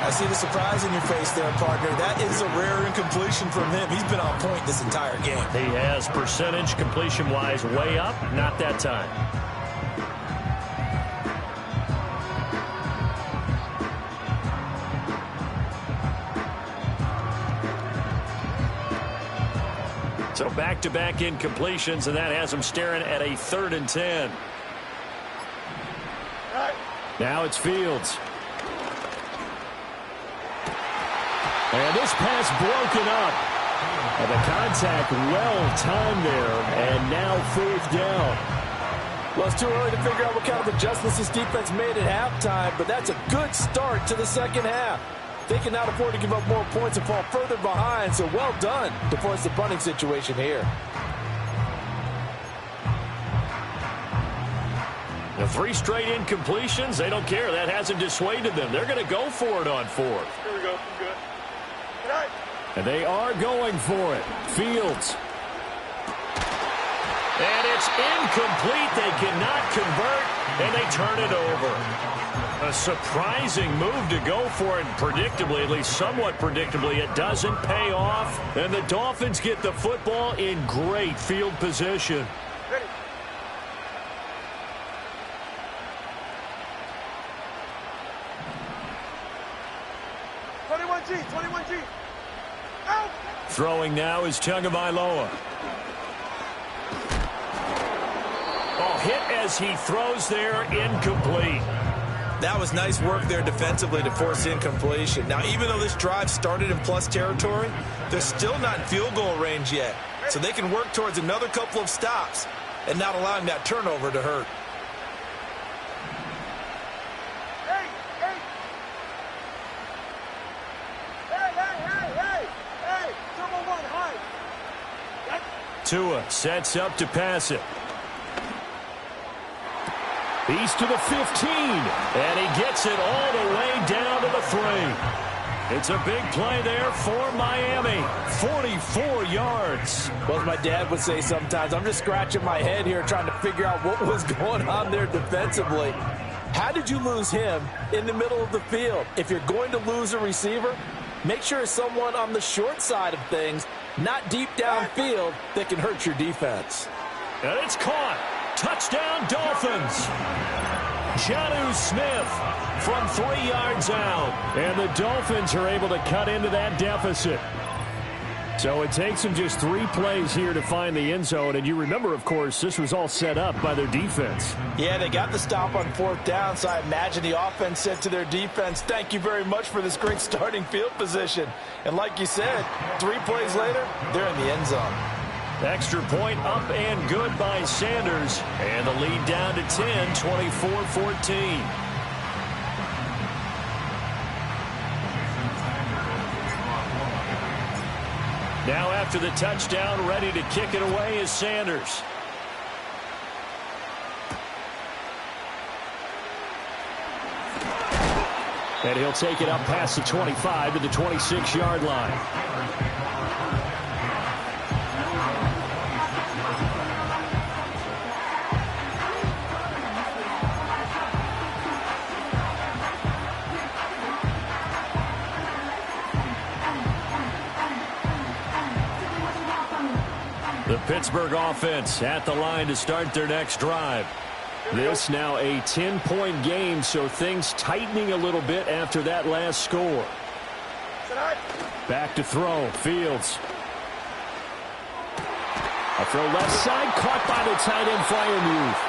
I see the surprise in your face there, partner. That is a rare incompletion from him. He's been on point this entire game. He has percentage completion-wise way up, not that time. So back-to-back incompletions, and that has him staring at a 3rd and 10. Now it's Fields. And this pass broken up. And the contact well-timed there, and now 4th down. Well, it's too early to figure out what kind of adjustments this defense made at halftime, but that's a good start to the second half. They cannot afford to give up more points and fall further behind, so well done to force the punting situation here. The 3 straight incompletions, they don't care. That hasn't dissuaded them. They're going to go for it on 4th. Here we go. Good. Good night. And they are going for it. Fields. And it's incomplete. They cannot convert, and they turn it over. A surprising move to go for it, predictably, at least somewhat predictably. It doesn't pay off, and the Dolphins get the football in great field position. Ready. $21G. Out. Throwing now is Tagovailoa. Ball hit as he throws there, incomplete. That was nice work there defensively to force incompletion. Now, even though this drive started in plus territory, they're still not in field goal range yet. So they can work towards another couple of stops and not allowing that turnover to hurt. Tua sets up to pass it. He's to the 15, and he gets it all the way down to the 3. It's a big play there for Miami. 44 yards. Well, as my dad would say sometimes, I'm just scratching my head here trying to figure out what was going on there defensively. How did you lose him in the middle of the field? If you're going to lose a receiver, make sure it's someone on the short side of things, not deep downfield, that can hurt your defense. And it's caught. Touchdown, Dolphins. Jonnu Smith from 3 yards out. And the Dolphins are able to cut into that deficit. So it takes them just 3 plays here to find the end zone. And you remember, of course, this was all set up by their defense. Yeah, they got the stop on 4th down, so I imagine the offense said to their defense, thank you very much for this great starting field position. And like you said, 3 plays later, they're in the end zone. Extra point up and good by Sanders. And the lead down to 10, 24-14. Now after the touchdown, ready to kick it away is Sanders. And he'll take it up past the 25 to the 26-yard line. The Pittsburgh offense at the line to start their next drive. This now a 10-point game, so things tightening a little bit after that last score. Back to throw. Fields. A throw left side, caught by the tight end Freiermuth.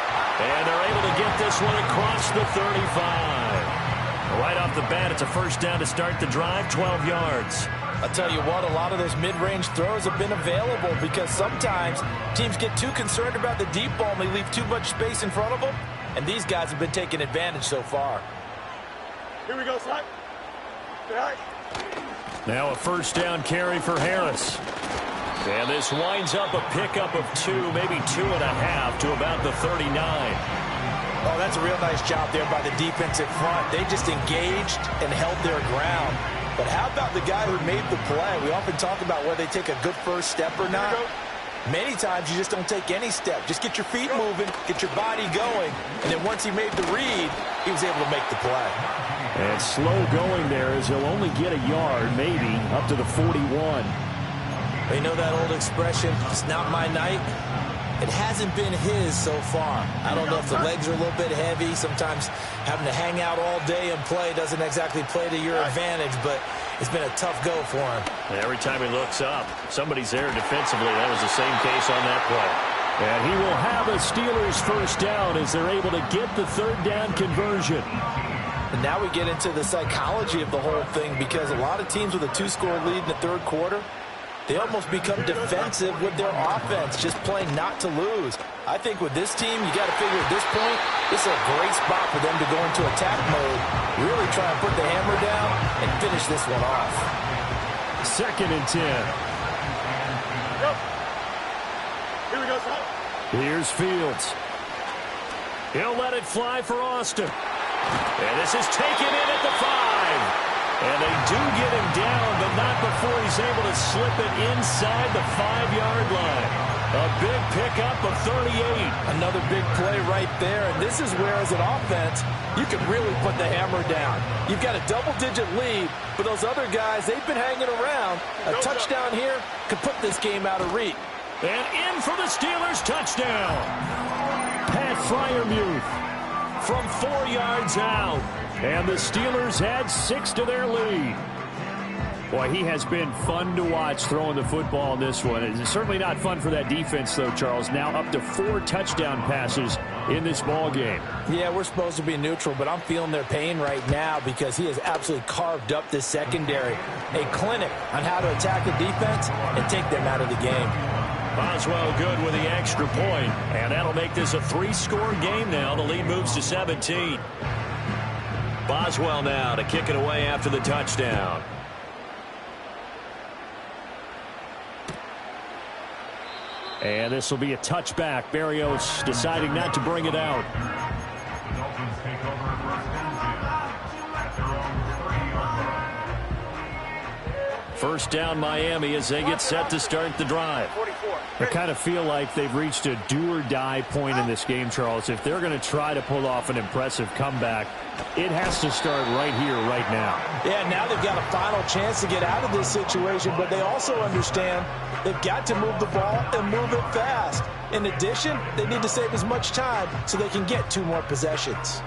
And they're able to get this one across the 35. Right off the bat, it's a first down to start the drive, 12 yards. I'll tell you what, a lot of those mid-range throws have been available because sometimes teams get too concerned about the deep ball and they leave too much space in front of them, and these guys have been taking advantage so far. Here we go, son. Now a first down carry for Harris. And this winds up a pickup of 2, maybe 2.5 to about the 39. Oh, that's a real nice job there by the defensive front. They just engaged and held their ground. But how about the guy who made the play? We often talk about whether they take a good first step or not. Many times you just don't take any step. Just get your feet moving, get your body going, and then once he made the read, he was able to make the play. And slow going there as he'll only get a yard, maybe, up to the 41. You know that old expression, it's not my night? It hasn't been his so far. I don't know if the legs are a little bit heavy. Sometimes having to hang out all day and play doesn't exactly play to your advantage, but it's been a tough go for him. And every time he looks up, somebody's there defensively. That was the same case on that play. And he will have a Steelers first down as they're able to get the third down conversion. And now we get into the psychology of the whole thing because a lot of teams with a 2-score lead in the third quarter, they almost become defensive with their offense, just playing not to lose. I think with this team, you got to figure at this point, this is a great spot for them to go into attack mode, really try and put the hammer down and finish this one off. 2nd and 10. Here we go, son. Here's Fields. He'll let it fly for Austin. And this is taken in at the 5. And they do get him down, but not before he's able to slip it inside the 5-yard line. A big pickup of 38. Another big play right there. And this is where, as an offense, you can really put the hammer down. You've got a double-digit lead, but those other guys, they've been hanging around. A touchdown here could put this game out of reach. And in for the Steelers touchdown. Pat Freiermuth from 4 yards out. And the Steelers add 6 to their lead. Boy, he has been fun to watch throwing the football in this one. It's certainly not fun for that defense, though, Charles. Now up to 4 touchdown passes in this ball game. Yeah, we're supposed to be neutral, but I'm feeling their pain right now because he has absolutely carved up this secondary. A clinic on how to attack the defense and take them out of the game. Boswell good with the extra point, and that'll make this a 3-score game now. The lead moves to 17. Boswell now to kick it away after the touchdown. And this will be a touchback. Berrios deciding not to bring it out. First down Miami as they get set to start the drive. I kind of feel like they've reached a do-or-die point in this game, Charles. If they're going to try to pull off an impressive comeback, it has to start right here, right now. Yeah, now they've got a final chance to get out of this situation, but they also understand they've got to move the ball and move it fast. In addition, they need to save as much time so they can get 2 more possessions.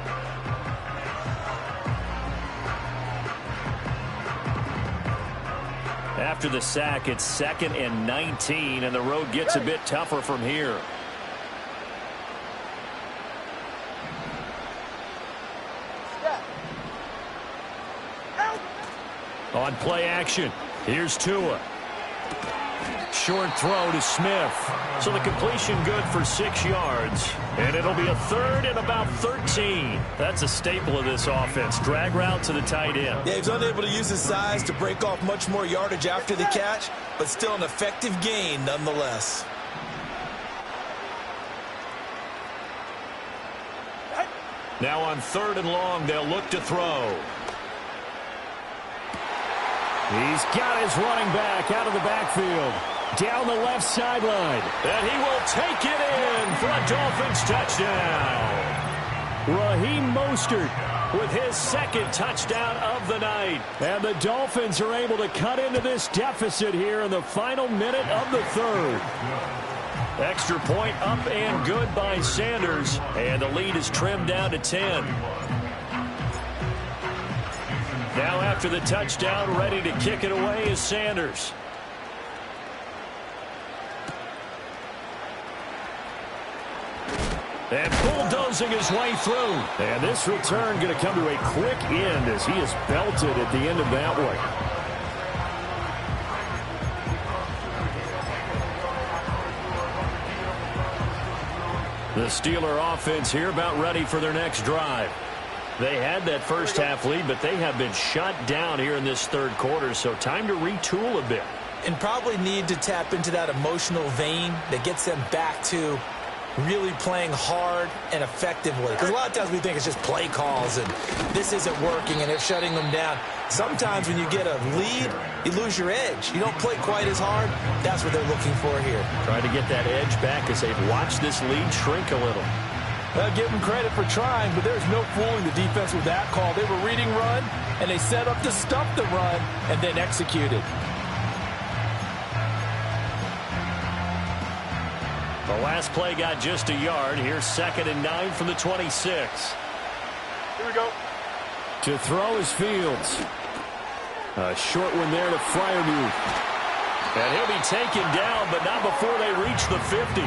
After the sack, it's 2nd and 19, and the road gets a bit tougher from here. On play action, here's Tua. Short throw to Smith. So the completion good for 6 yards. And it'll be a 3rd and about 13. That's a staple of this offense. Drag route to the tight end. Yeah, he's unable to use his size to break off much more yardage after the catch, but still an effective gain nonetheless. Now on 3rd and long, they'll look to throw. He's got his running back out of the backfield. Down the left sideline. And he will take it in for a Dolphins touchdown. Raheem Mostert with his 2nd touchdown of the night. And the Dolphins are able to cut into this deficit here in the final minute of the 3rd. Extra point up and good by Sanders. And the lead is trimmed down to 10. Now after the touchdown, ready to kick it away is Sanders. And bulldozing his way through. And this return going to come to a quick end as he is belted at the end of that one. The Steeler offense here about ready for their next drive. They had that first half lead, but they have been shut down here in this 3rd quarter, so time to retool a bit. And probably need to tap into that emotional vein that gets them back to really playing hard and effectively. Because a lot of times we think it's just play calls and this isn't working and they're shutting them down. Sometimes when you get a lead, you lose your edge. You don't play quite as hard. That's what they're looking for here. Trying to get that edge back as they've watched this lead shrink a little. I'll give them credit for trying, but there's no fooling the defense with that call. They were reading run, and they set up to stop the run and then executed. The last play got just a yard. Here's 2nd and 9 from the 26. Here we go. To throw is Fields. A short one there to Freiermuth. And he'll be taken down, but not before they reach the 50.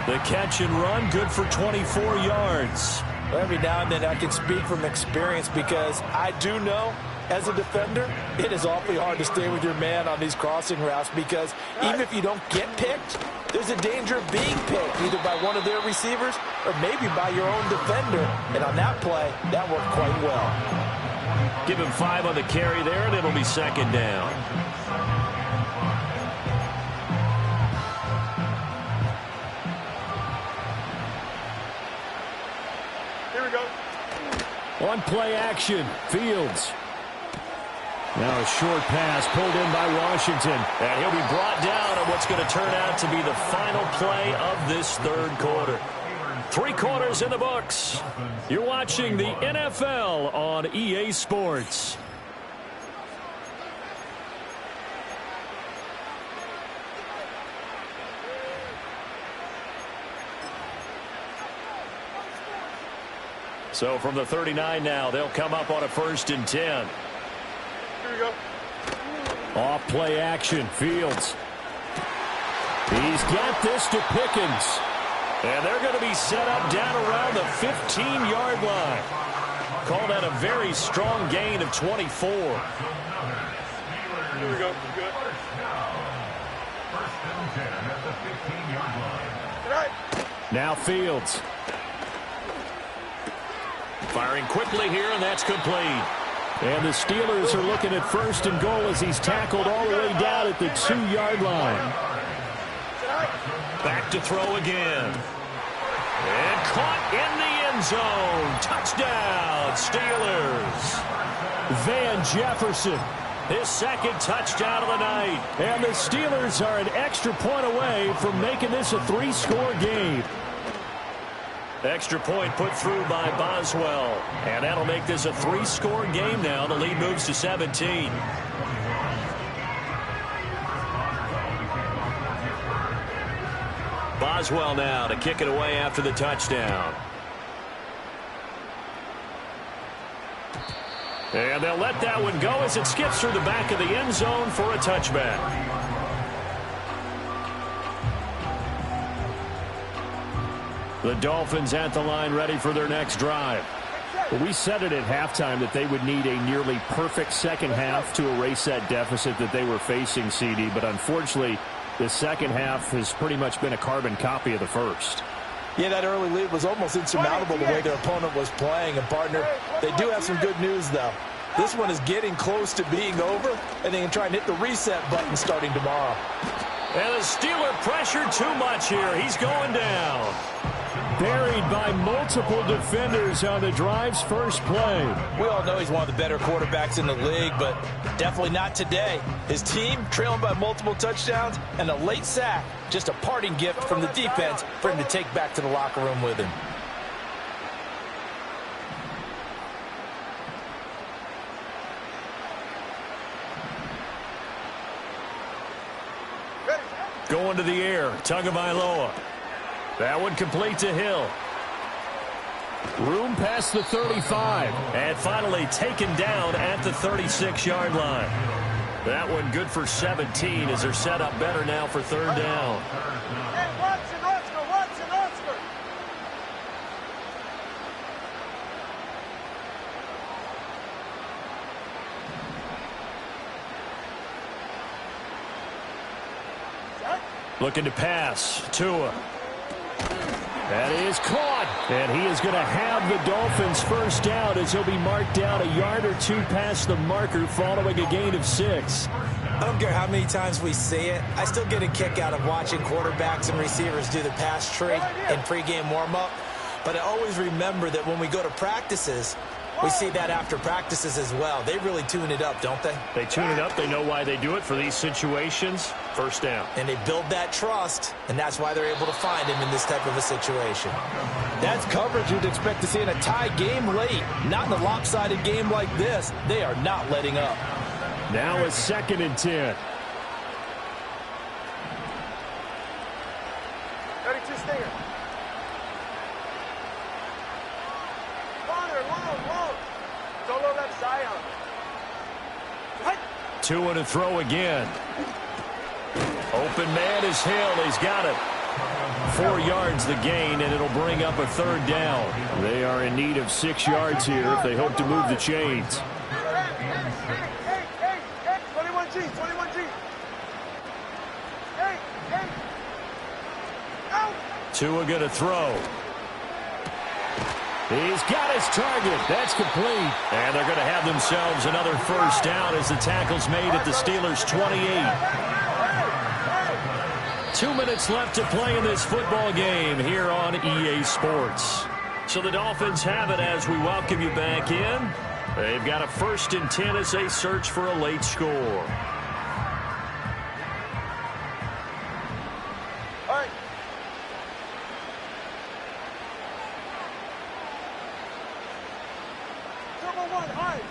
The catch and run, good for 24 yards. Every now and then I can speak from experience because I do know, as a defender, it is awfully hard to stay with your man on these crossing routes because even if you don't get picked, there's a danger of being picked either by one of their receivers or maybe by your own defender. And on that play, that worked quite well. Give him 5 on the carry there, and it'll be 2nd down. On play action, Fields. Now a short pass pulled in by Washington. And he'll be brought down on what's going to turn out to be the final play of this 3rd quarter. 3 quarters in the books. You're watching the NFL on EA Sports. So from the 39 now, they'll come up on a 1st and 10. Here we go. Off play action, Fields. He's got this to Pickens. And they're going to be set up down around the 15-yard line. Called out a very strong gain of 24. Here we go. Good. Right. Now Fields. Firing quickly here, and that's complete. And the Steelers are looking at 1st and goal as he's tackled all the way down at the 2-yard line. Back to throw again. And caught in the end zone. Touchdown, Steelers. Van Jefferson, his 2nd touchdown of the night. And the Steelers are an extra point away from making this a 3-score game. Extra point put through by Boswell. And that'll make this a 3-score game now. The lead moves to 17. Boswell now to kick it away after the touchdown. And they'll let that one go as it skips through the back of the end zone for a touchback. The Dolphins at the line ready for their next drive. Well, we said it at halftime that they would need a nearly perfect second half to erase that deficit that they were facing, CD. But unfortunately, the second half has pretty much been a carbon copy of the first. Yeah, that early lead was almost insurmountable the way their opponent was playing. And, partner, they do have some good news, though. This one is getting close to being over, and they can try and hit the reset button starting tomorrow. And the Steeler pressure too much here. He's going down. Buried by multiple defenders on the drive's first play. We all know he's one of the better quarterbacks in the league, but definitely not today. His team trailing by multiple touchdowns and a late sack. Just a parting gift from the defense for him to take back to the locker room with him. Going to the air, Tagovailoa. That one complete to Hill. Room past the 35. And finally taken down at the 36-yard line. That one good for 17 as they're set up better now for 3rd down. Hey, Watson, Oscar. Looking to pass. Tua. That is caught. And he is going to have the Dolphins first down as he'll be marked down a yard or two past the marker following a gain of 6. I don't care how many times we see it. I still get a kick out of watching quarterbacks and receivers do the pass tree in pregame warm-up. But I always remember that when we go to practices, we see that after practices as well. They really tune it up, don't they? They tune it up. They know why they do it for these situations. First down. And they build that trust, and that's why they're able to find him in this type of a situation. That's coverage you'd expect to see in a tie game late. Not in a lopsided game like this. They are not letting up. Now a 2nd and 10. 32 stinger. Long. Solo left side. Tua to throw again. Open man is Hill. He's got it. 4 yards the gain, and it'll bring up a 3rd down. They are in need of 6 yards here if they hope to move the chains. Hey, 21G. Hey. Out. Tua going to throw. He's got his target. That's complete. And they're going to have themselves another first down as the tackle's made at the Steelers' 28. 2 minutes left to play in this football game here on EA Sports. So the Dolphins have it as we welcome you back in. They've got a 1st and 10 as they search for a late score. All right. Turbo 1, high.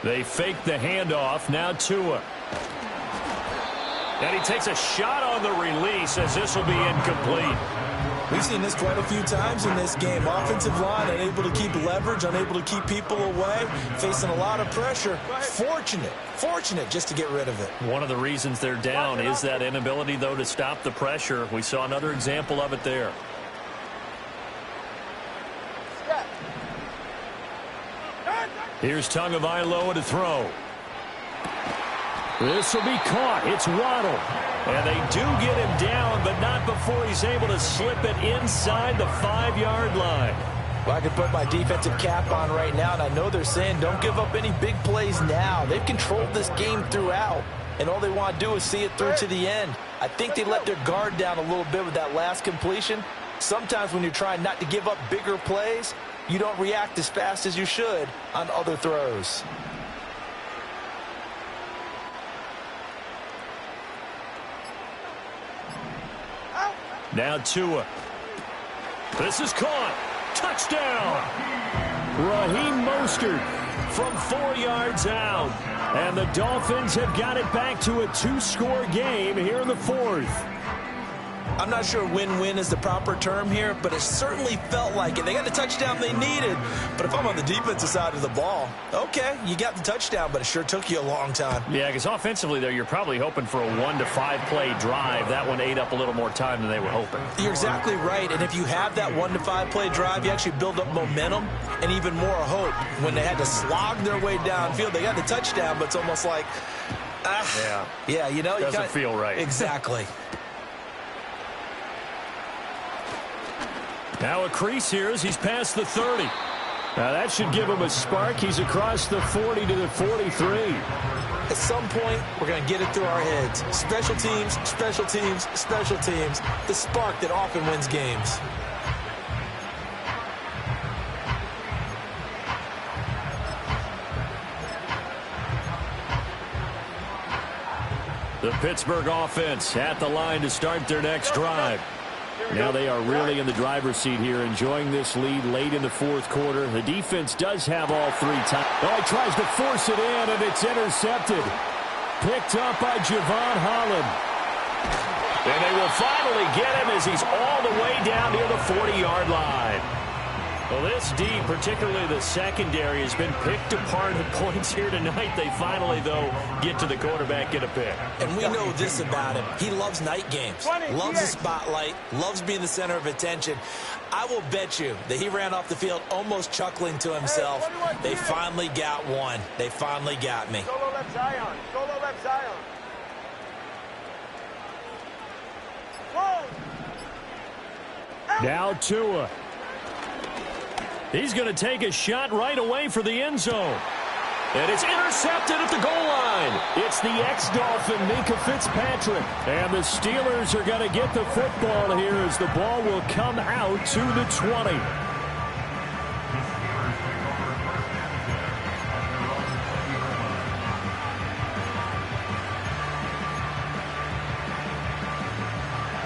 They fake the handoff. Now Tua. And he takes a shot on the release as this will be incomplete. We've seen this quite a few times in this game. Offensive line unable to keep leverage, unable to keep people away, facing a lot of pressure. Fortunate just to get rid of it. One of the reasons they're down is that inability, though, to stop the pressure. We saw another example of it there. Here's Tagovailoa to throw. This will be caught. It's Waddle. And they do get him down, but not before he's able to slip it inside the 5-yard line. Well, I could put my defensive cap on right now, and I know they're saying don't give up any big plays now. They've controlled this game throughout, and all they want to do is see it through to the end. I think they let their guard down a little bit with that last completion. Sometimes when you're trying not to give up bigger plays, you don't react as fast as you should on other throws. Now Tua. This is caught. Touchdown. Raheem Mostert from 4 yards out. And the Dolphins have got it back to a 2-score game here in the 4th. I'm not sure win-win is the proper term here, but it certainly felt like it. They got the touchdown they needed, but if I'm on the defensive side of the ball, okay, you got the touchdown, but it sure took you a long time. Yeah, because offensively there, you're probably hoping for a 1 to 5 play drive. That one ate up a little more time than they were hoping. You're exactly right, and if you have that 1 to 5 play drive, you actually build up momentum and even more hope. When they had to slog their way downfield, they got the touchdown, but it's almost like, yeah, you know, doesn't feel right. Exactly. Now a crease here as he's past the 30. Now that should give him a spark. He's across the 40 to the 43. At some point, we're going to get it through our heads. Special teams, special teams, special teams. The spark that often wins games. The Pittsburgh offense at the line to start their next drive. Now they are really in the driver's seat here, enjoying this lead late in the 4th quarter. The defense does have all 3 times. Oh, he tries to force it in, and it's intercepted. Picked up by Javon Holland. And they will finally get him as he's all the way down near the 40-yard line. Well, this D, particularly the secondary, has been picked apart at points here tonight. They finally, though, get to the quarterback, get a pick. And we know this about him. He loves night games, loves the spotlight, loves being the center of attention. I will bet you that he ran off the field almost chuckling to himself. They finally got one. They finally got me. Solo left Zion. Solo left Zion. Whoa. Now Tua. He's going to take a shot right away for the end zone. And it's intercepted at the goal line. It's the ex-Dolphin, Minka Fitzpatrick. And the Steelers are going to get the football here as the ball will come out to the 20.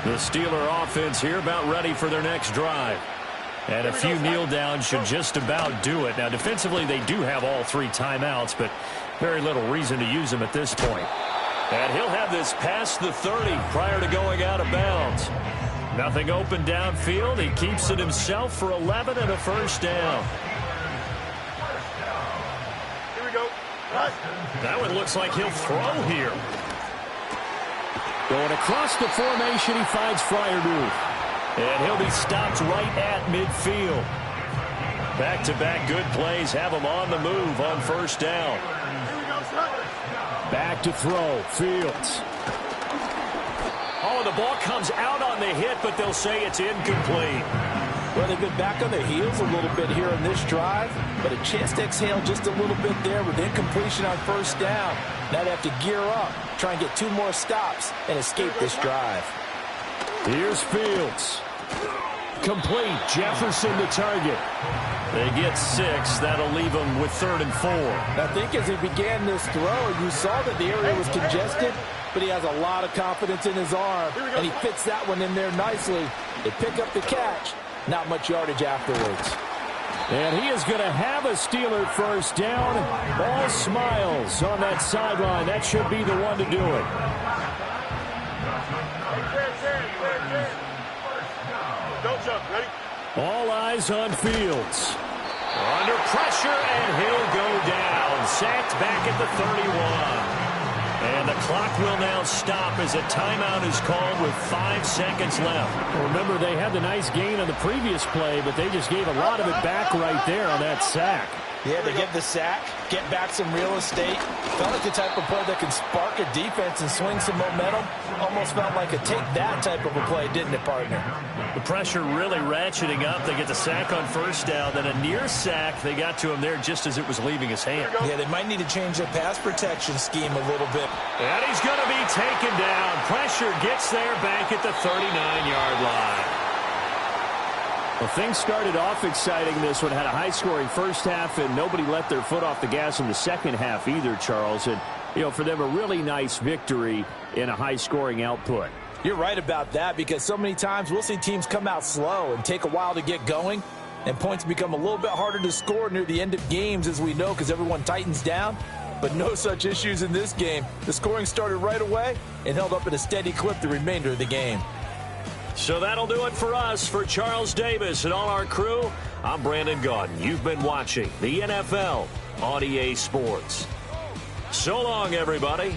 The Steeler offense here about ready for their next drive. And a few kneel downs should just about do it. Now, defensively, they do have all 3 timeouts, but very little reason to use them at this point. And he'll have this past the 30 prior to going out of bounds. Nothing open downfield. He keeps it himself for 11 and a first down. Here we go. That one looks like he'll throw here. Going across the formation, he finds Freiermuth. And he'll be stopped right at midfield. Back-to-back good plays have him on the move on first down. Back to throw. Fields. Oh, the ball comes out on the hit, but they'll say it's incomplete. Well, they've been back on their heels a little bit here in this drive, but a chance to exhale just a little bit there with incompletion on first down. Now they have to gear up, try and get 2 more stops, and escape this drive. Here's Fields. Complete. Jefferson the target. They get 6. That'll leave them with 3rd and 4. I think as he began this throw, you saw that the area was congested, but he has a lot of confidence in his arm, and he fits that one in there nicely. They pick up the catch. Not much yardage afterwards. And he is going to have a Steeler first down. All smiles on that sideline. That should be the one to do it. Don't eyes on Fields. Under pressure, and he'll go down. Sacked back at the 31. And the clock will now stop as a timeout is called with 5 seconds left. Well, remember, they had the nice gain on the previous play, but they just gave a lot of it back right there on that sack. Yeah, they get the sack, get back some real estate. Felt like the type of play that can spark a defense and swing some momentum. Almost felt like a take that type of a play, didn't it, partner? The pressure really ratcheting up. They get the sack on first down, then a near sack. They got to him there just as it was leaving his hand. Yeah, they might need to change their pass protection scheme a little bit. And he's going to be taken down. Pressure gets there back at the 39-yard line. Well, things started off exciting. This one had a high-scoring first half, and nobody let their foot off the gas in the second half either, Charles. And, you know, for them, a really nice victory in a high-scoring output. You're right about that, because so many times we'll see teams come out slow and take a while to get going, and points become a little bit harder to score near the end of games, as we know, because everyone tightens down. But no such issues in this game. The scoring started right away and held up at a steady clip the remainder of the game. So that'll do it for us. For Charles Davis and all our crew, I'm Brandon Gaudin. You've been watching the NFL on EA Sports. So long, everybody.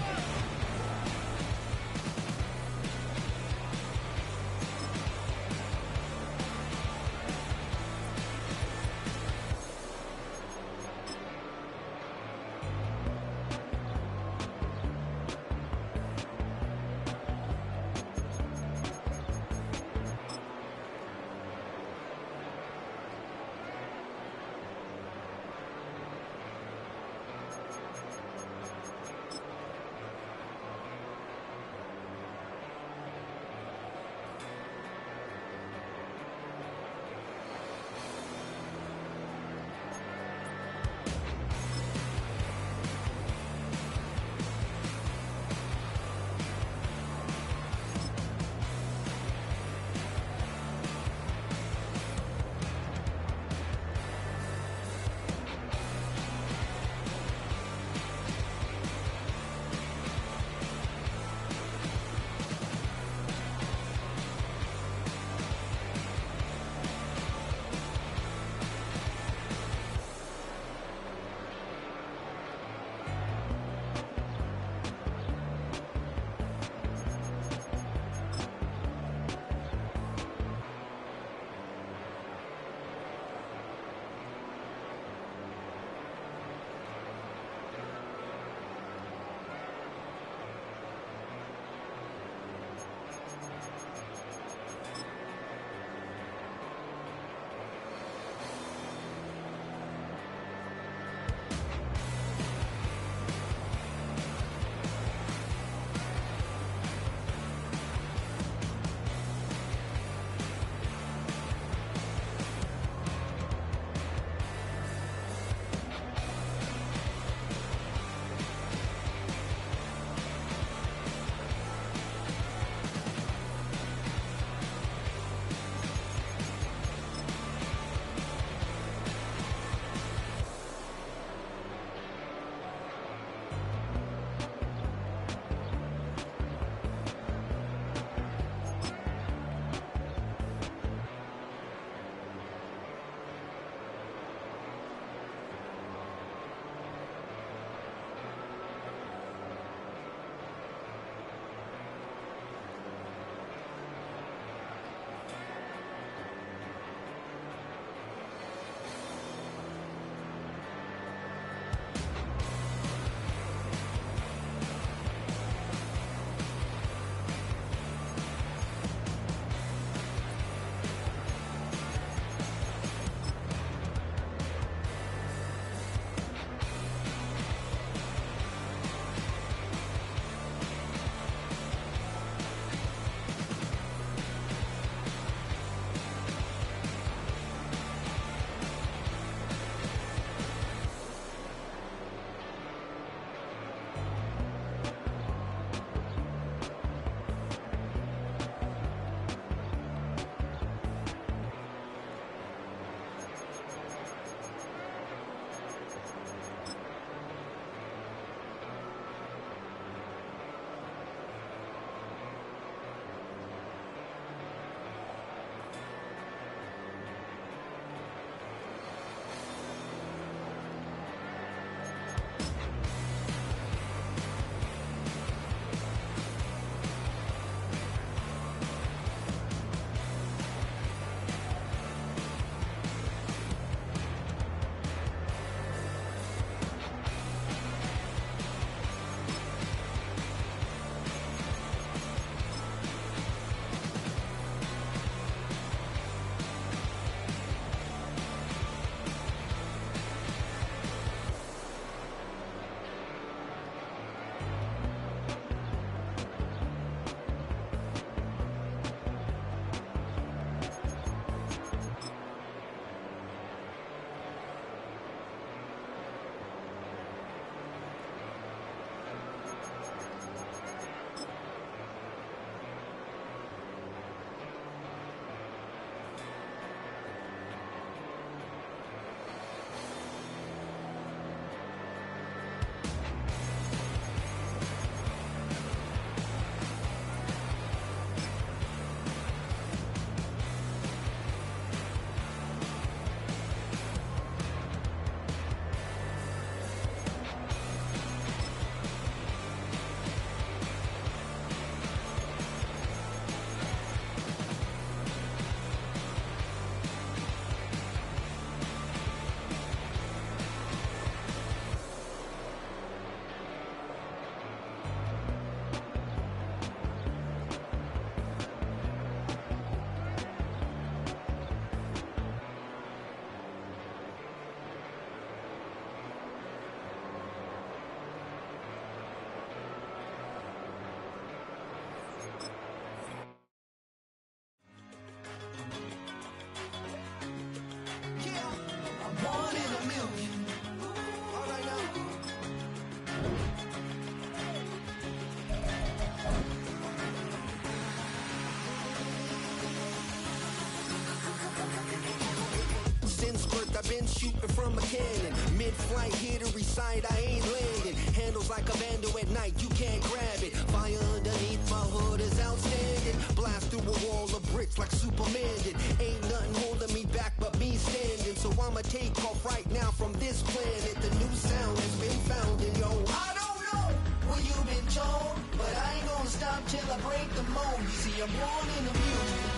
been shooting from a cannon. Mid-flight, here to recite, I ain't landing. Handles like a vandal at night, you can't grab it. Fire underneath my hood is outstanding. Blast through a wall of bricks like Superman did. Ain't nothing holding me back but me standing. So I'ma take off right now from this planet. The new sound has been found, and yo, I don't know what you've been told, but I ain't gonna stop till I break the mold. You see, I'm born in the music.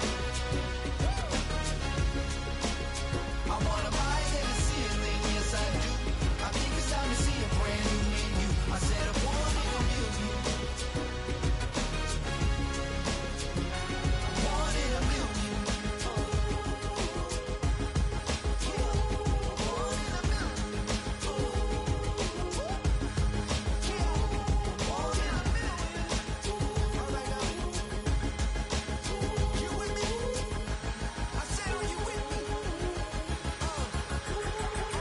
I wanna rise in the ceiling, yes I do. I think it's time to see a brand new menu. I said I'm born in the music. Born in a million. Born in a million. Born in a million. Alright now. You with me? I said, are you with me?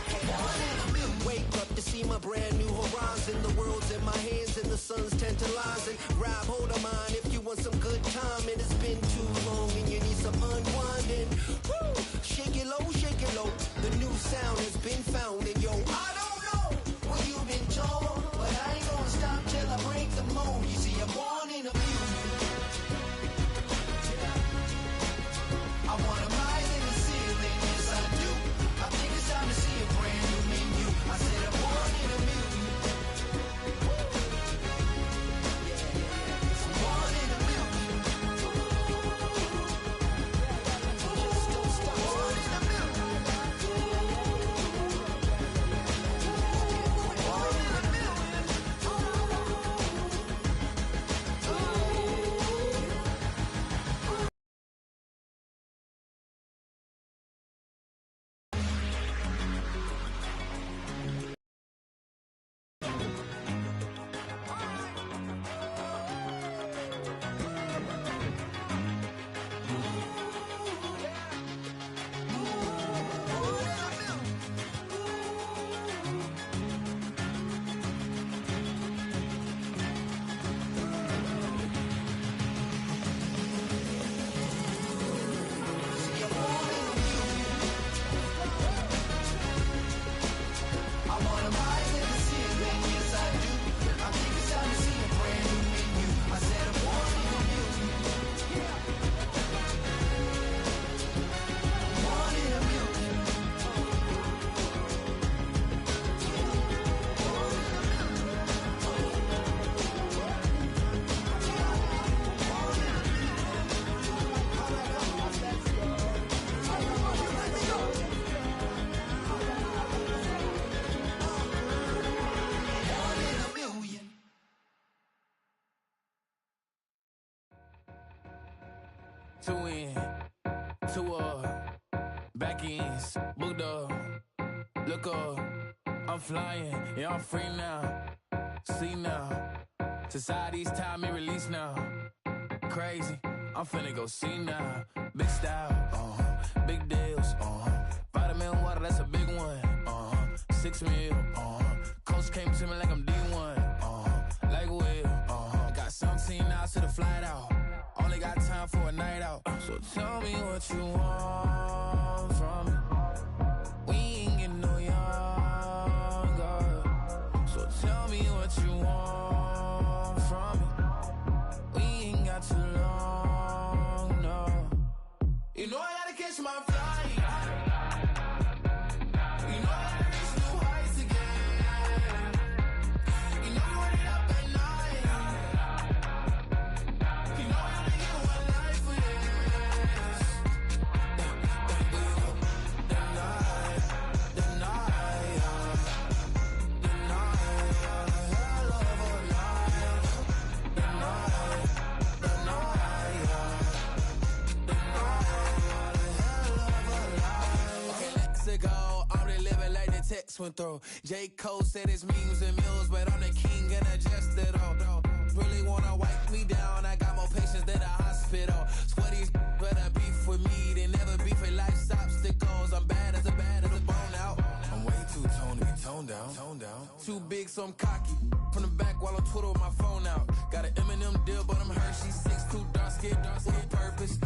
Okay, born in a million. Wake up to see my brand new horizon. The world's in my hands and the sun's tantalizing. Rob, hold of mine if you want some good time. And it's been too long and you need some unwinding. Woo! Shake it low, shake it low. The new sound has been found. And yo, I don't know what you've been told, but I ain't gonna stop till I break the mold. You see, I'm born in a music. I wanna rise in the ceiling, yes I do. I think it's time to see a brand new menu. I said I'm born in a million. I'm born in a million. Just don't stop. Born in a million. Born in a million. I wanna rise in the ceiling, yes I do. I think it's time to see a brand new menu. I said I'm born in a million. Born in a million. Born in a million. Two in, two up, back ends, booked up, look up, I'm flying, yeah, I'm free now, see now, society's time me release now, crazy, I'm finna go see now, big style, big deals, vitamin water, that's a big one, 6 mil, coach came to me like I'm D1, like Will, I got 17 hours to the flight out. Only got time for a night out. So tell me what you want from me. We ain't getting no younger. So tell me what you want from me. We ain't got too long, no. You know I gotta catch my flight. You know I gotta reach new heights again. You know you running up at night. You know I only get one life for this. The night, hell of a night. The night, hell of a life. Okay, let's go. I'm really living like the text went through. J. Cole said it's memes and mills, but I'm the king and adjust it all. Really wanna wipe me down, I got more patience than a hospital. Sweaty better beef with me than never beef with life's obstacles. I'm bad as a bone out. I'm way too toned to be toned down. Too big, so I'm cocky. From the back while on Twitter with my phone out. Got an Eminem deal, but I'm Hershey 6'2", dark skin, with purpose.